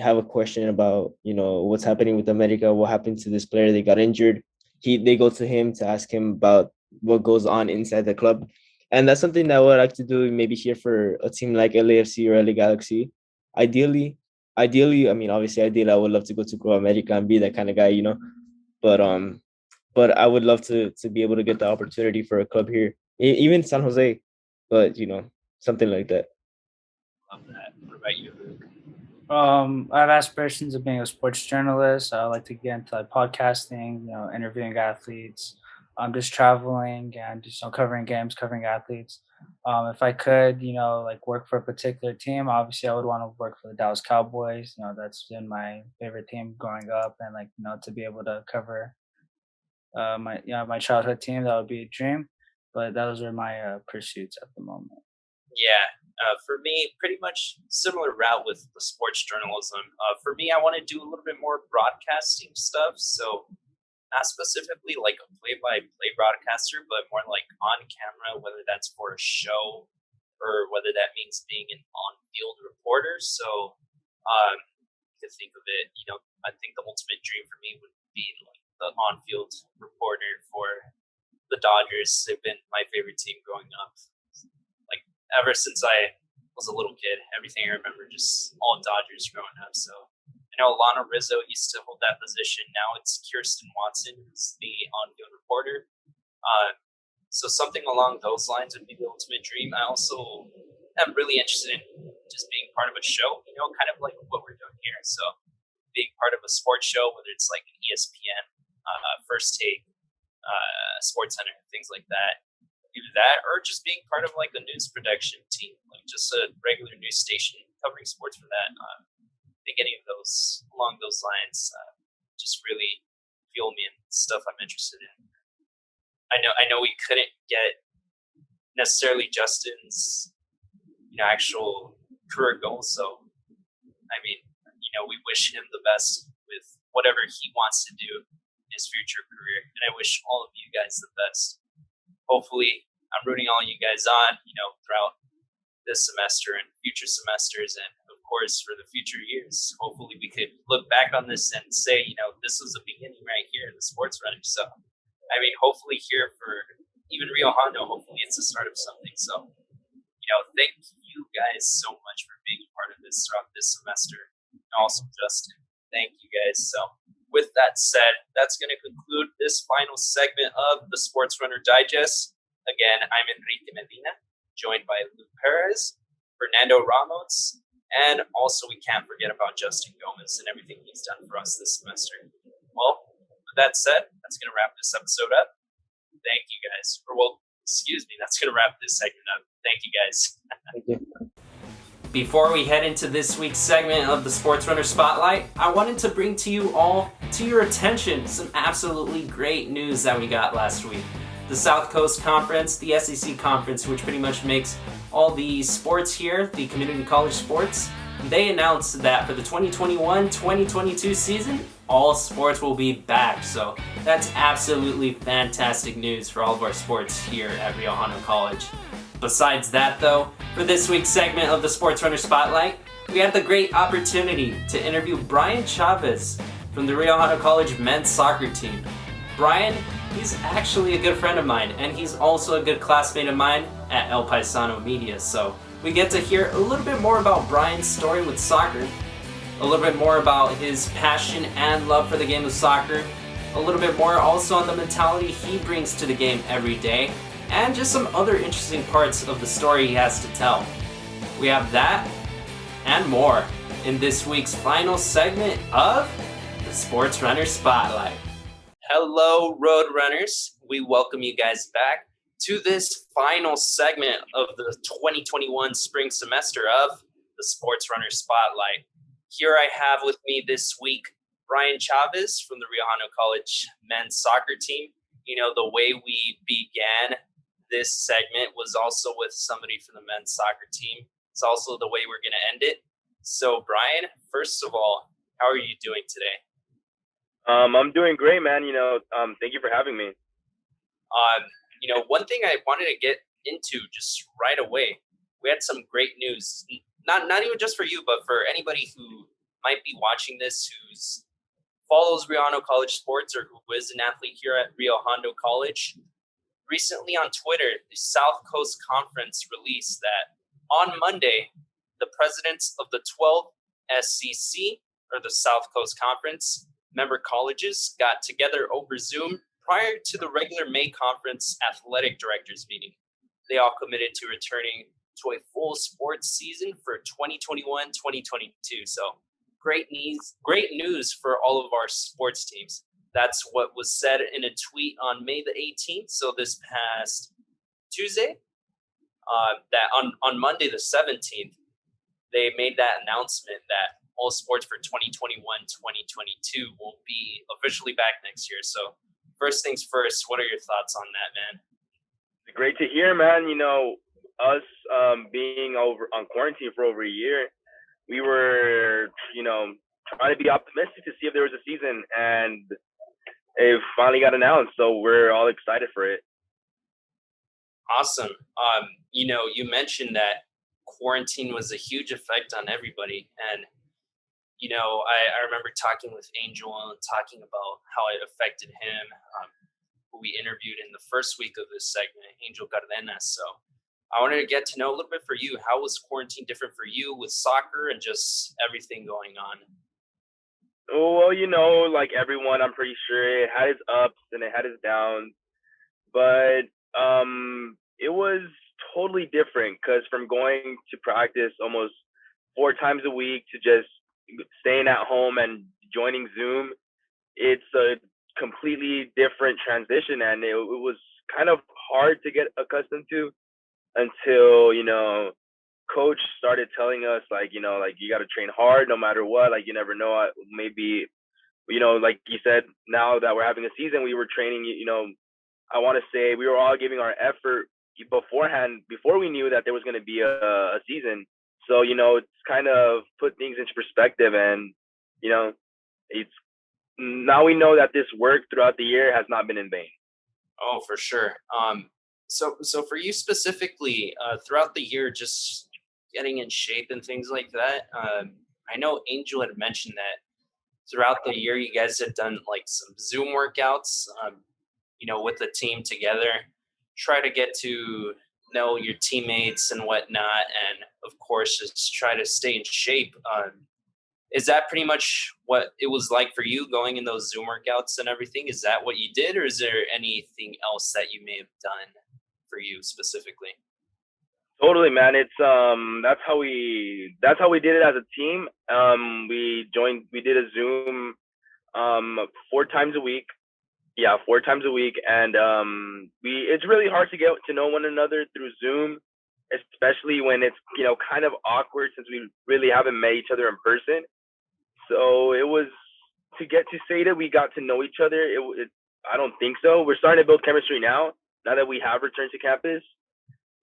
have a question about what's happening with America, what happened to this player, they got injured. They go to him to ask him about what goes on inside the club, and that's something that I would like to do maybe here for a team like LAFC or LA Galaxy. ideally, I mean, obviously, ideally, I would love to go to Copa America and be that kind of guy, you know. But I would love to be able to get the opportunity for a club here, even San Jose, but something like that. Love that. What about you, Luke? I have aspirations of being a sports journalist. I like to get into like podcasting, interviewing athletes, just traveling and just covering games, covering athletes. If I could, like work for a particular team, obviously I would want to work for the Dallas Cowboys. That's been my favorite team growing up, and like to be able to cover my childhood team, that would be a dream. But those are my pursuits at the moment. Yeah, for me, pretty much similar route with the sports journalism. For me, I want to do a little bit more broadcasting stuff. So not specifically like a play-by-play broadcaster, but more like on camera, whether that's for a show or whether that means being an on-field reporter. So to think of it, I think the ultimate dream for me would be like the on-field reporter for the Dodgers. They've been my favorite team growing up. Like ever since I was a little kid, everything I remember just all Dodgers growing up. So I know Lionel Rizzo used to hold that position. Now it's Kirsten Watson who's the on-field reporter. So something along those lines would be the ultimate dream. I also am really interested in just being part of a show, kind of like what we're doing here. So being part of a sports show, whether it's like an ESPN, First Take, SportsCenter, things like that. Either that or just being part of like a news production team, like just a regular news station covering sports for that. I think any of those along those lines just really fuel me and stuff I'm interested in. I know we couldn't get necessarily Justin's actual career goals, so I mean we wish him the best with whatever he wants to do in his future career, and I wish all of you guys the best. Hopefully, I'm rooting all you guys on, throughout this semester and future semesters, and of course for the future years. Hopefully, we could look back on this and say, this was the beginning right here in the sports running. So, I mean, hopefully here for even Rio Hondo, hopefully it's the start of something. So, thank you guys so much for being a part of this throughout this semester. And also, Justin, thank you guys. So, with that said, that's going to conclude this final segment of the Sportsrunner Digest. Again, I'm Enrique Medina, joined by Luke Perez, Fernando Ramos, and also we can't forget about Justin Gomez and everything he's done for us this semester. Well, with that said, that's going to wrap this episode up. Thank you guys. That's going to wrap this segment up. Thank you guys. Thank you. Before we head into this week's segment of the Sportsrunner Spotlight, I wanted to bring to you all, to your attention, some absolutely great news that we got last week. The South Coast Conference, the SCC Conference, which pretty much makes all the sports here, the community college sports, they announced that for the 2021-2022 season, all sports will be back. So that's absolutely fantastic news for all of our sports here at Rio Hondo College. Besides that though, for this week's segment of the Sportsrunner Spotlight, we had the great opportunity to interview Brian Chavez from the Rio Hondo College men's soccer team. Brian, he's actually a good friend of mine, and he's also a good classmate of mine at El Paisano Media. So we get to hear a little bit more about Brian's story with soccer, a little bit more about his passion and love for the game of soccer, a little bit more also on the mentality he brings to the game every day, and just some other interesting parts of the story he has to tell. We have that and more in this week's final segment of the Sportsrunner Spotlight. Hello, Road Runners. We welcome you guys back to this final segment of the 2021 spring semester of the Sportsrunner Spotlight. Here I have with me this week Brian Chavez from the Rio Hondo College men's soccer team. The way we began this segment was also with somebody from the men's soccer team. It's also the way we're going to end it. So, Brian, first of all, how are you doing today? I'm doing great, man. Thank you for having me. One thing I wanted to get into just right away, we had some great news. Not even just for you, but for anybody who might be watching this, who's follows Rio Hondo College sports or who is an athlete here at Rio Hondo College. Recently on Twitter, the South Coast Conference released that on Monday, the presidents of the 12 SCC, or the South Coast Conference, member colleges got together over Zoom prior to the regular May conference athletic directors meeting. They all committed to returning to a full sports season for 2021-2022. So great news for all of our sports teams. That's what was said in a tweet on May the 18th. So this past Tuesday, that on Monday the 17th, they made that announcement that all sports for 2021-2022 will be officially back next year. So first things first, what are your thoughts on that, man? Great to hear, man. You know, us being over on quarantine for over a year, we were, trying to be optimistic to see if there was a season, and it finally got announced. So we're all excited for it. Awesome. You mentioned that quarantine was a huge effect on everybody, and I remember talking with Angel and talking about how it affected him, who we interviewed in the first week of this segment, Angel Cardenas. So I wanted to get to know a little bit for you. How was quarantine different for you with soccer and just everything going on? Well, like everyone, I'm pretty sure it had its ups and it had its downs, but it was totally different because from going to practice almost 4 times a week to just staying at home and joining Zoom, it's a completely different transition, and it was kind of hard to get accustomed to until coach started telling us like you got to train hard no matter what. Like, you never know, maybe like you said, now that we're having a season, we were training, I want to say we were all giving our effort beforehand, before we knew that there was going to be a season. So it's kind of put things into perspective, and it's now we know that this work throughout the year has not been in vain. Oh, for sure. So for you specifically, throughout the year, just getting in shape and things like that. I know Angel had mentioned that throughout the year, you guys had done like some Zoom workouts, with the team together, try to get to know your teammates and whatnot, and of course, just try to stay in shape. Is that pretty much what it was like for you going in those Zoom workouts and everything? Is that what you did, or is there anything else that you may have done for you specifically? Totally, man. It's that's how we did it as a team. We did a Zoom 4 times a week. Yeah, 4 times a week, and it's really hard to get to know one another through Zoom, especially when it's kind of awkward since we really haven't met each other in person. So it was to get to say that we got to know each other. I don't think so. We're starting to build chemistry now that we have returned to campus.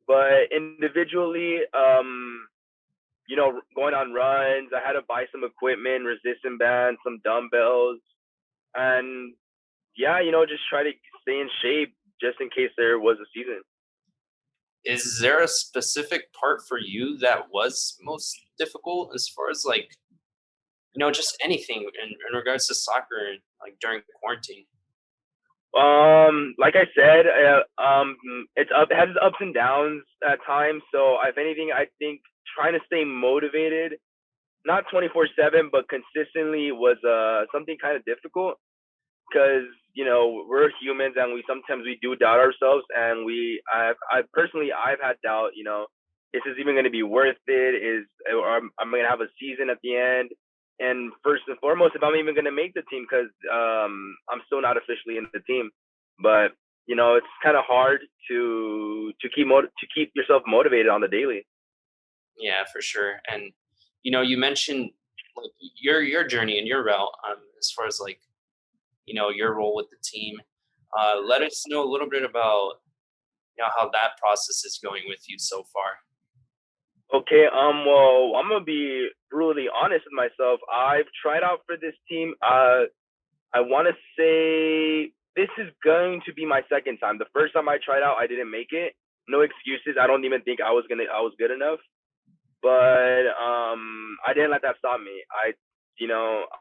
But individually, going on runs, I had to buy some equipment, resistance bands, some dumbbells, and just try to stay in shape just in case there was a season. Is there a specific part for you that was most difficult as far as just anything in regards to soccer, like during quarantine? Like I said, it has its ups and downs at times. So if anything, I think trying to stay motivated, not 24/7, but consistently was something kind of difficult, because we're humans and we sometimes do doubt ourselves, and I've had doubt. Is this even going to be worth it? I'm going to have a season at the end? And first and foremost, if I'm even going to make the team, because I'm still not officially in the team. But it's kind of hard to keep yourself motivated on the daily. Yeah, for sure. And you mentioned like your journey and your route, as far as your role with the team. Let us know a little bit about how that process is going with you so far. Okay, well, I'm gonna be brutally honest with myself. I've tried out for this team. I want to say this is going to be my second time. The first time I tried out, I didn't make it. No excuses. I don't even think I was good enough. But I didn't let that stop me.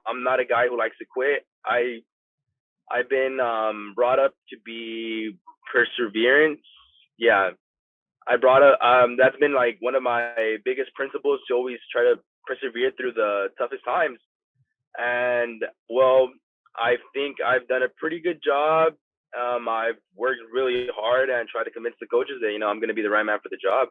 I'm not a guy who likes to quit. I've been brought up to be perseverance. Yeah. I brought a that's been like one of my biggest principles, to always try to persevere through the toughest times. And well, I think I've done a pretty good job. I've worked really hard and tried to convince the coaches that I'm going to be the right man for the job.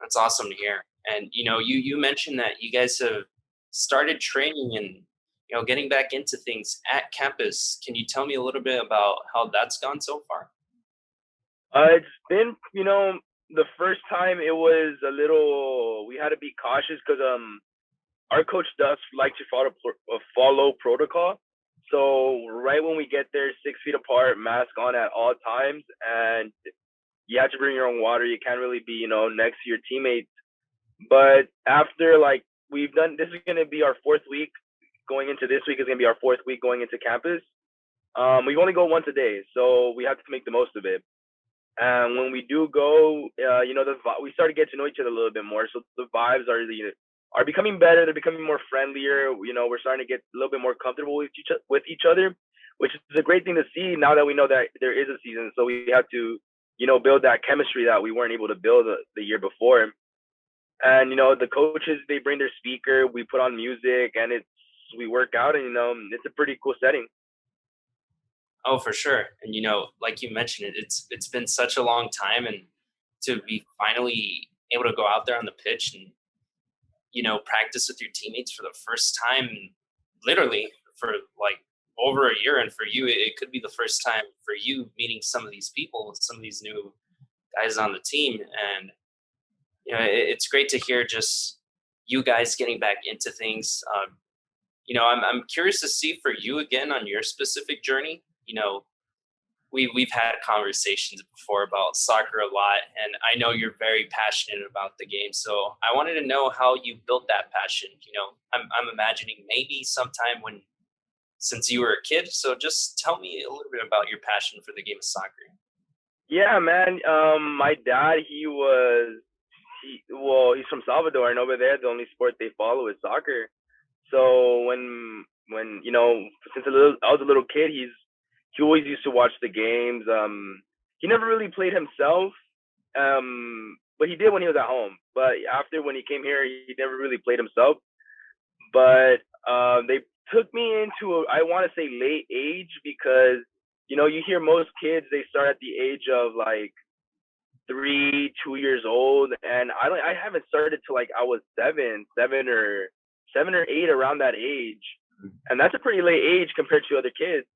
That's awesome to hear. And you mentioned that you guys have started training and getting back into things at campus. Can you tell me a little bit about how that's gone so far? It's been, the first time it was a little. We had to be cautious because our coach does like to follow protocol. So right when we get there, 6 feet apart, mask on at all times, and you have to bring your own water. You can't really be, next to your teammates. But after we've done, this is going to be our fourth week. Going into this week is going to be our fourth week going into campus. We only go once a day, so we have to make the most of it. And when we do go, we start to get to know each other a little bit more. So the vibes are becoming better. They're becoming more friendlier. We're starting to get a little bit more comfortable with each other, which is a great thing to see now that we know that there is a season. So we have to, build that chemistry that we weren't able to build the year before. And the coaches, they bring their speaker. We put on music, and we work out, and it's a pretty cool setting. Oh, for sure. And like you mentioned, it's been such a long time, and to be finally able to go out there on the pitch and practice with your teammates for the first time, literally for over a year, and for you, it could be the first time for you meeting some of these people, some of these new guys on the team, and it's great to hear just you guys getting back into things. I'm curious to see for you again on your specific journey. We've had conversations before about soccer a lot, and I know you're very passionate about the game. So I wanted to know how you built that passion. I'm imagining maybe sometime since you were a kid. So just tell me a little bit about your passion for the game of soccer. Yeah, man. My dad, he's from Salvador, and over there, the only sport they follow is soccer. So when since I was a little kid, he always used to watch the games. He never really played himself, but he did when he was at home. But when he came here, he never really played himself. But they took me into I want to say late age, because you hear most kids, they start at the age of 2 years old, and I haven't started till I was seven or eight, around that age, and that's a pretty late age compared to other kids.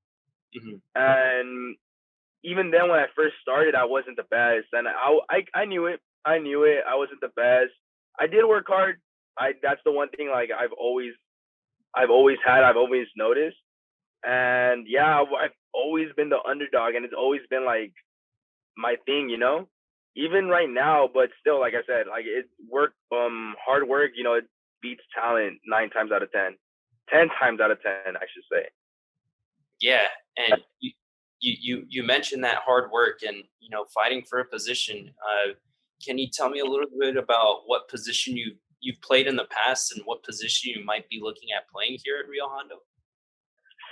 Mm-hmm. And even then, when I first started, I wasn't the best, and I knew it. I wasn't the best. I did work hard. That's the one thing I've always noticed. And yeah, I've always been the underdog, and it's always been my thing, even right now. But still, like I said, it's hard work, it beats talent 9 times out of 10, 10 times out of 10, I should say. Yeah, and you mentioned that hard work and fighting for a position. Can you tell me a little bit about what position you've played in the past and what position you might be looking at playing here at Rio Hondo?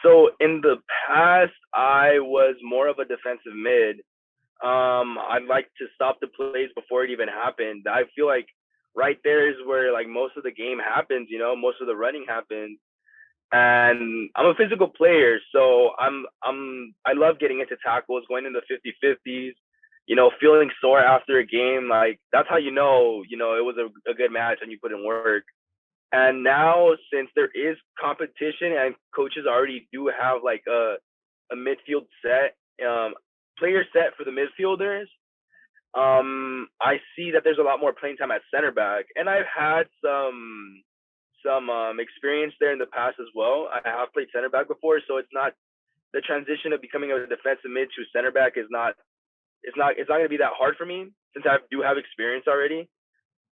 So in the past, I was more of a defensive mid. I'd like to stop the plays before it even happened. I feel like right there is where most of the game happens. Most of the running happens. And I'm a physical player, so I love getting into tackles, going into 50-50s, feeling sore after a game. That's how it was a good match and you put in work. And now, since there is competition and coaches already do have a midfield set, player set for the midfielders, I see that there's a lot more playing time at center back, and I've had some experience there in the past as well. I have played center back before, so it's not the transition of becoming a defensive mid to center back is not going to be that hard for me, since I do have experience already.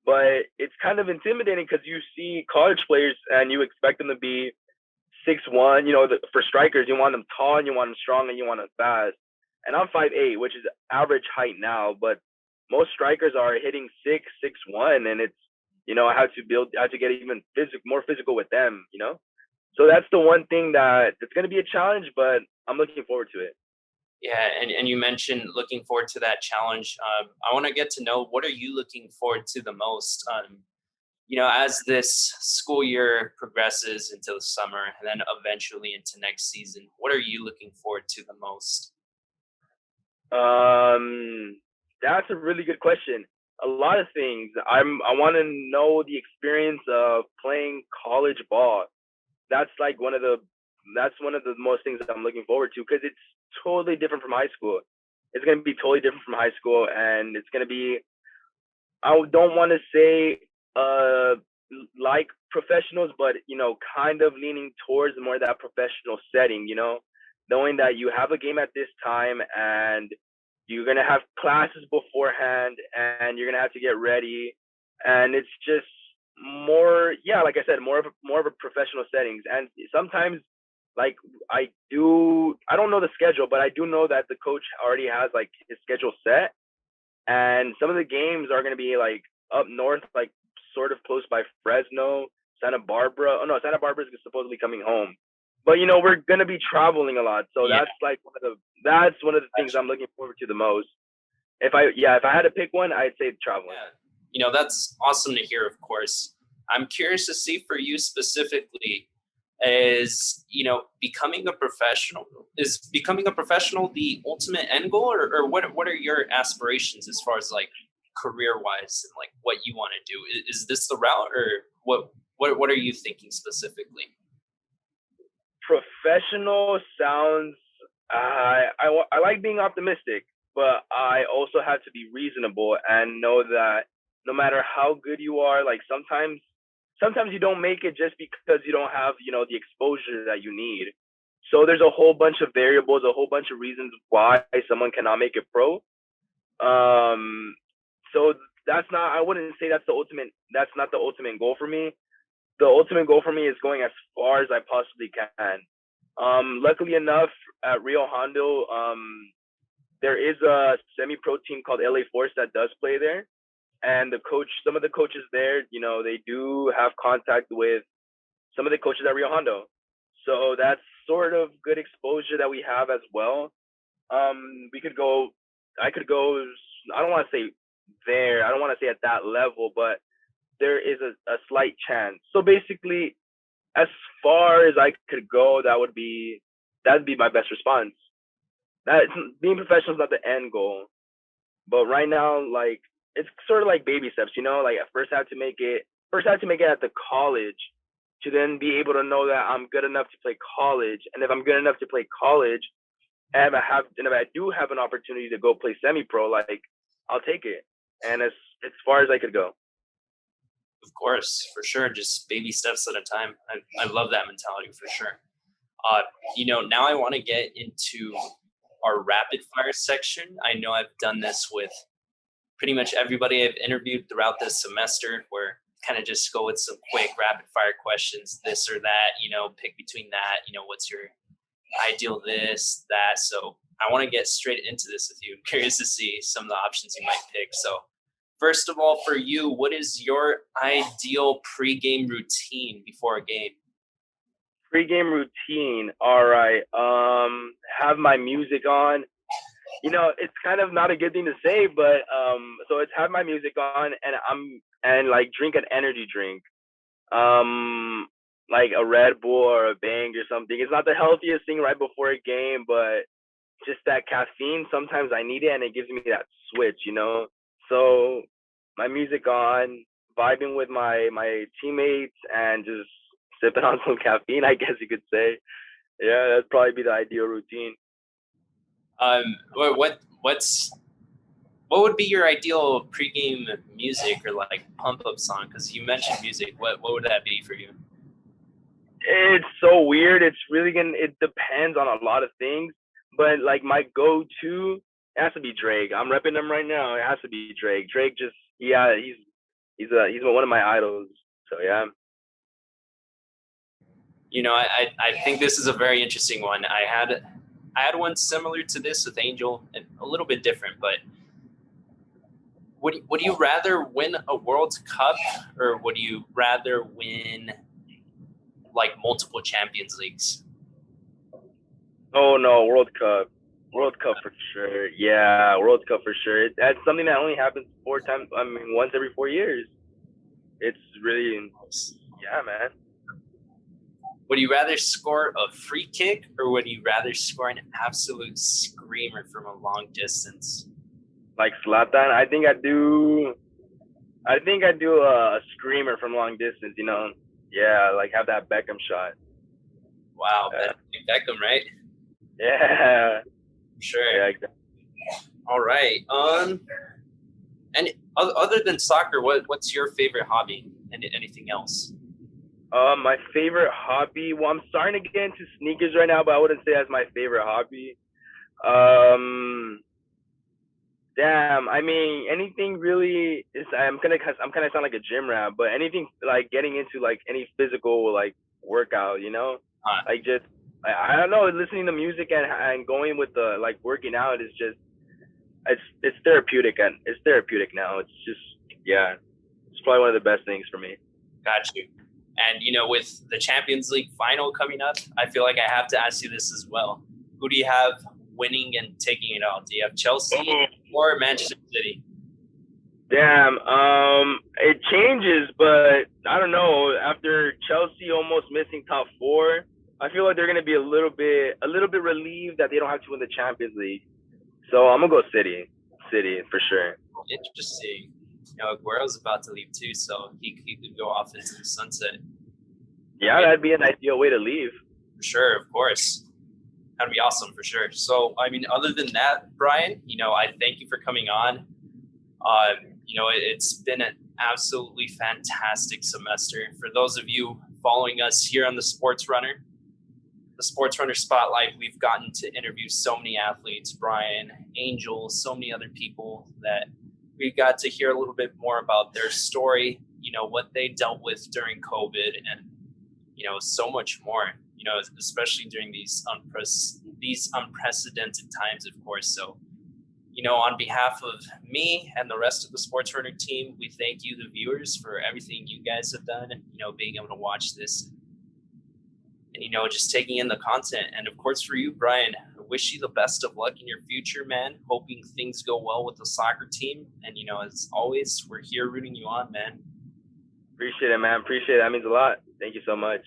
But it's kind of intimidating because you see college players and you expect them to be 6'1". For strikers, you want them tall and you want them strong and you want them fast. And I'm 5'8", which is average height now, but most strikers are hitting 6'1", and it's I had to get even more physical with them. So that's the one thing it's going to be a challenge, but I'm looking forward to it. Yeah, and you mentioned looking forward to that challenge. I want to get to know, what are you looking forward to the most? As this school year progresses into the summer and then eventually into next season, what are you looking forward to the most? That's a really good question. A lot of things. I want to know the experience of playing college ball. That's like one of the most things that I'm looking forward to, because it's totally different from high school. It's going to be totally different from high school, and it's going to be, I don't want to say like professionals, but kind of leaning towards more that professional setting. Knowing that you have a game at this time and you're gonna have classes beforehand and you're gonna have to get ready, and it's just more, yeah, like I said, more of a professional settings. And sometimes, like, I don't know the schedule, but I do know that the coach already has like his schedule set, and some of the games are gonna be like up north, like sort of close by Fresno, Santa Barbara. Oh no, Santa Barbara is supposedly coming home. But we're gonna be traveling a lot, so Yeah. that's like one of the things I'm looking forward to the most. If I had to pick one, I'd say traveling. Yeah. That's awesome to hear, of course. I'm curious to see for you specifically, is becoming a professional the ultimate end goal, or what are your aspirations as far as like career wise and like what you want to do? Is this the route, or what are you thinking specifically? Professional sounds. I like being optimistic, but I also have to be reasonable and know that no matter how good you are, like sometimes you don't make it just because you don't have the exposure that you need. So there's a whole bunch of variables, a whole bunch of reasons why someone cannot make it pro. So that's not. I wouldn't say that's the ultimate. That's not the ultimate goal for me. The ultimate goal for me is going as far as I possibly can. Luckily enough, at Rio Hondo, there is a semi-pro team called LA Force that does play there, and some of the coaches there, they do have contact with some of the coaches at Rio Hondo, so that's sort of good exposure that we have as well. We could go. I could go. I don't want to say there. I don't want to say at that level, but there is a slight chance. So basically, as far as I could go, that'd be my best response. Being professional is not the end goal, but right now, like, it's sort of like baby steps. Like at first I had to make it. First I had to make it at the college, to then be able to know that I'm good enough to play college. And if I'm good enough to play college, and if I do have an opportunity to go play semi-pro, like, I'll take it. And as far as I could go. Of course, for sure. Just baby steps at a time. I love that mentality for sure. Now I want to get into our rapid fire section. I know I've done this with pretty much everybody I've interviewed throughout this semester, where kind of just go with some quick rapid fire questions, this or that, pick between that, what's your ideal this, that. So I want to get straight into this with you. I'm curious to see some of the options you might pick. So first of all, for you, what is your ideal pregame routine before a game? Pre-game routine. All right. Have my music on. It's kind of not a good thing to say, but so it's have my music on, and like drink an energy drink, like a Red Bull or a Bang or something. It's not the healthiest thing right before a game, but just that caffeine, sometimes I need it, and it gives me that switch. So my music on, vibing with my teammates, and just sipping on some caffeine, I guess you could say. Yeah, that'd probably be the ideal routine. What would be your ideal pregame music or like pump up song? Because you mentioned music. What would that be for you? It's so weird. It depends on a lot of things, but like my go-to, it has to be Drake. I'm repping him right now. It has to be Drake. Drake he's one of my idols. So yeah. I think this is a very interesting one. I had one similar to this with Angel, and a little bit different, but would you rather win a World Cup, or would you rather win like multiple Champions Leagues? Oh no, World Cup for sure. Yeah, World Cup for sure. That's something that only happens once every 4 years. It's really, yeah, man. Would you rather score a free kick or would you rather score an absolute screamer from a long distance? Like Zlatan, I think I do a screamer from long distance, you know. Yeah, like have that Beckham shot. Wow, Beckham, right? Yeah. Sure. Yeah, exactly. All right. And other than soccer, what's your favorite hobby? And anything else? My favorite hobby. Well, I'm starting to get into sneakers right now, but I wouldn't say that's my favorite hobby. Damn. I mean, anything really is. I'm kind of sound like a gym rat, but anything like getting into like any physical like workout, you know, like just I don't know, listening to music and going with the like working out is just it's therapeutic and it's therapeutic now. It's just it's probably one of the best things for me. Got you. And you know, with the Champions League final coming up, I feel like I have to ask you this as well. Who do you have winning and taking it out? Do you have Chelsea or Manchester City? Damn, it changes, but I don't know. After Chelsea almost missing top 4, I feel like they're gonna be a little bit relieved that they don't have to win the Champions League. So I'm gonna go City for sure. Interesting. You know, Aguero's about to leave too, so he could go off into the sunset. Yeah, that'd be an ideal way to leave. For sure, of course. That'd be awesome for sure. So, I mean, other than that, Brian, you know, I thank you for coming on. You know, it's been an absolutely fantastic semester. For those of you following us here on the Sportsrunner Spotlight, we've gotten to interview so many athletes, Brian, Angel, so many other people that we got to hear a little bit more about their story, you know, what they dealt with during COVID and, you know, so much more, you know, especially during these unprecedented times, of course. So, you know, on behalf of me and the rest of the Sportsrunner team, we thank you, the viewers, for everything you guys have done, you know, being able to watch this and, you know, just taking in the content. And of course, for you, Brian, I wish you the best of luck in your future, man. Hoping things go well with the soccer team. And, you know, as always, we're here rooting you on, man. Appreciate it, man. Appreciate it. That means a lot. Thank you so much.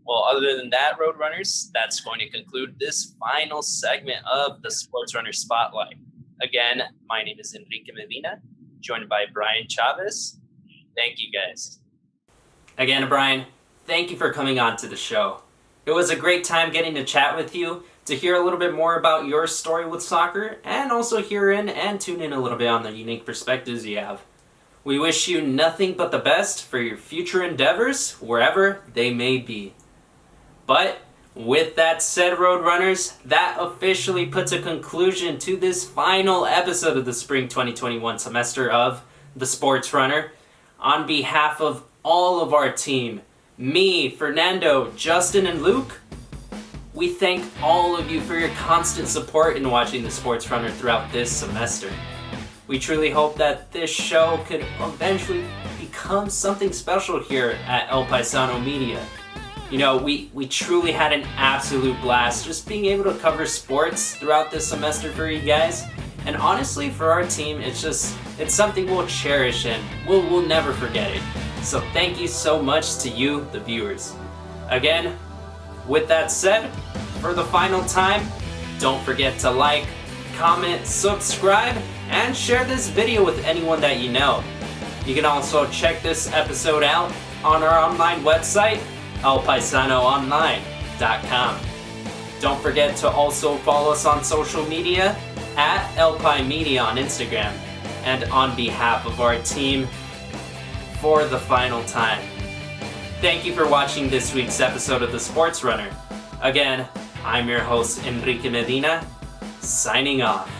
Well, other than that, Roadrunners, that's going to conclude this final segment of the Sportsrunner Spotlight. Again, my name is Enrique Medina, joined by Brian Chavez. Thank you, guys. Again, Brian, thank you for coming on to the show. It was a great time getting to chat with you, to hear a little bit more about your story with soccer, and also hear in and tune in a little bit on the unique perspectives you have. We wish you nothing but the best for your future endeavors, wherever they may be. But with that said, Roadrunners, that officially puts a conclusion to this final episode of the Spring 2021 semester of The Sportsrunner. On behalf of all of our team, me, Fernando, Justin, and Luke, we thank all of you for your constant support in watching The Sportsrunner throughout this semester. We truly hope that this show could eventually become something special here at El Paisano Media. You know, we truly had an absolute blast just being able to cover sports throughout this semester for you guys. And honestly, for our team, it's something we'll cherish and we'll never forget it. So thank you so much to you, the viewers. Again, with that said, for the final time, don't forget to like, comment, subscribe, and share this video with anyone that you know. You can also check this episode out on our online website, elpaisanoonline.com. Don't forget to also follow us on social media at elpai media on Instagram. And on behalf of our team, for the final time, thank you for watching this week's episode of The Sportsrunner. Again, I'm your host, Enrique Medina, signing off.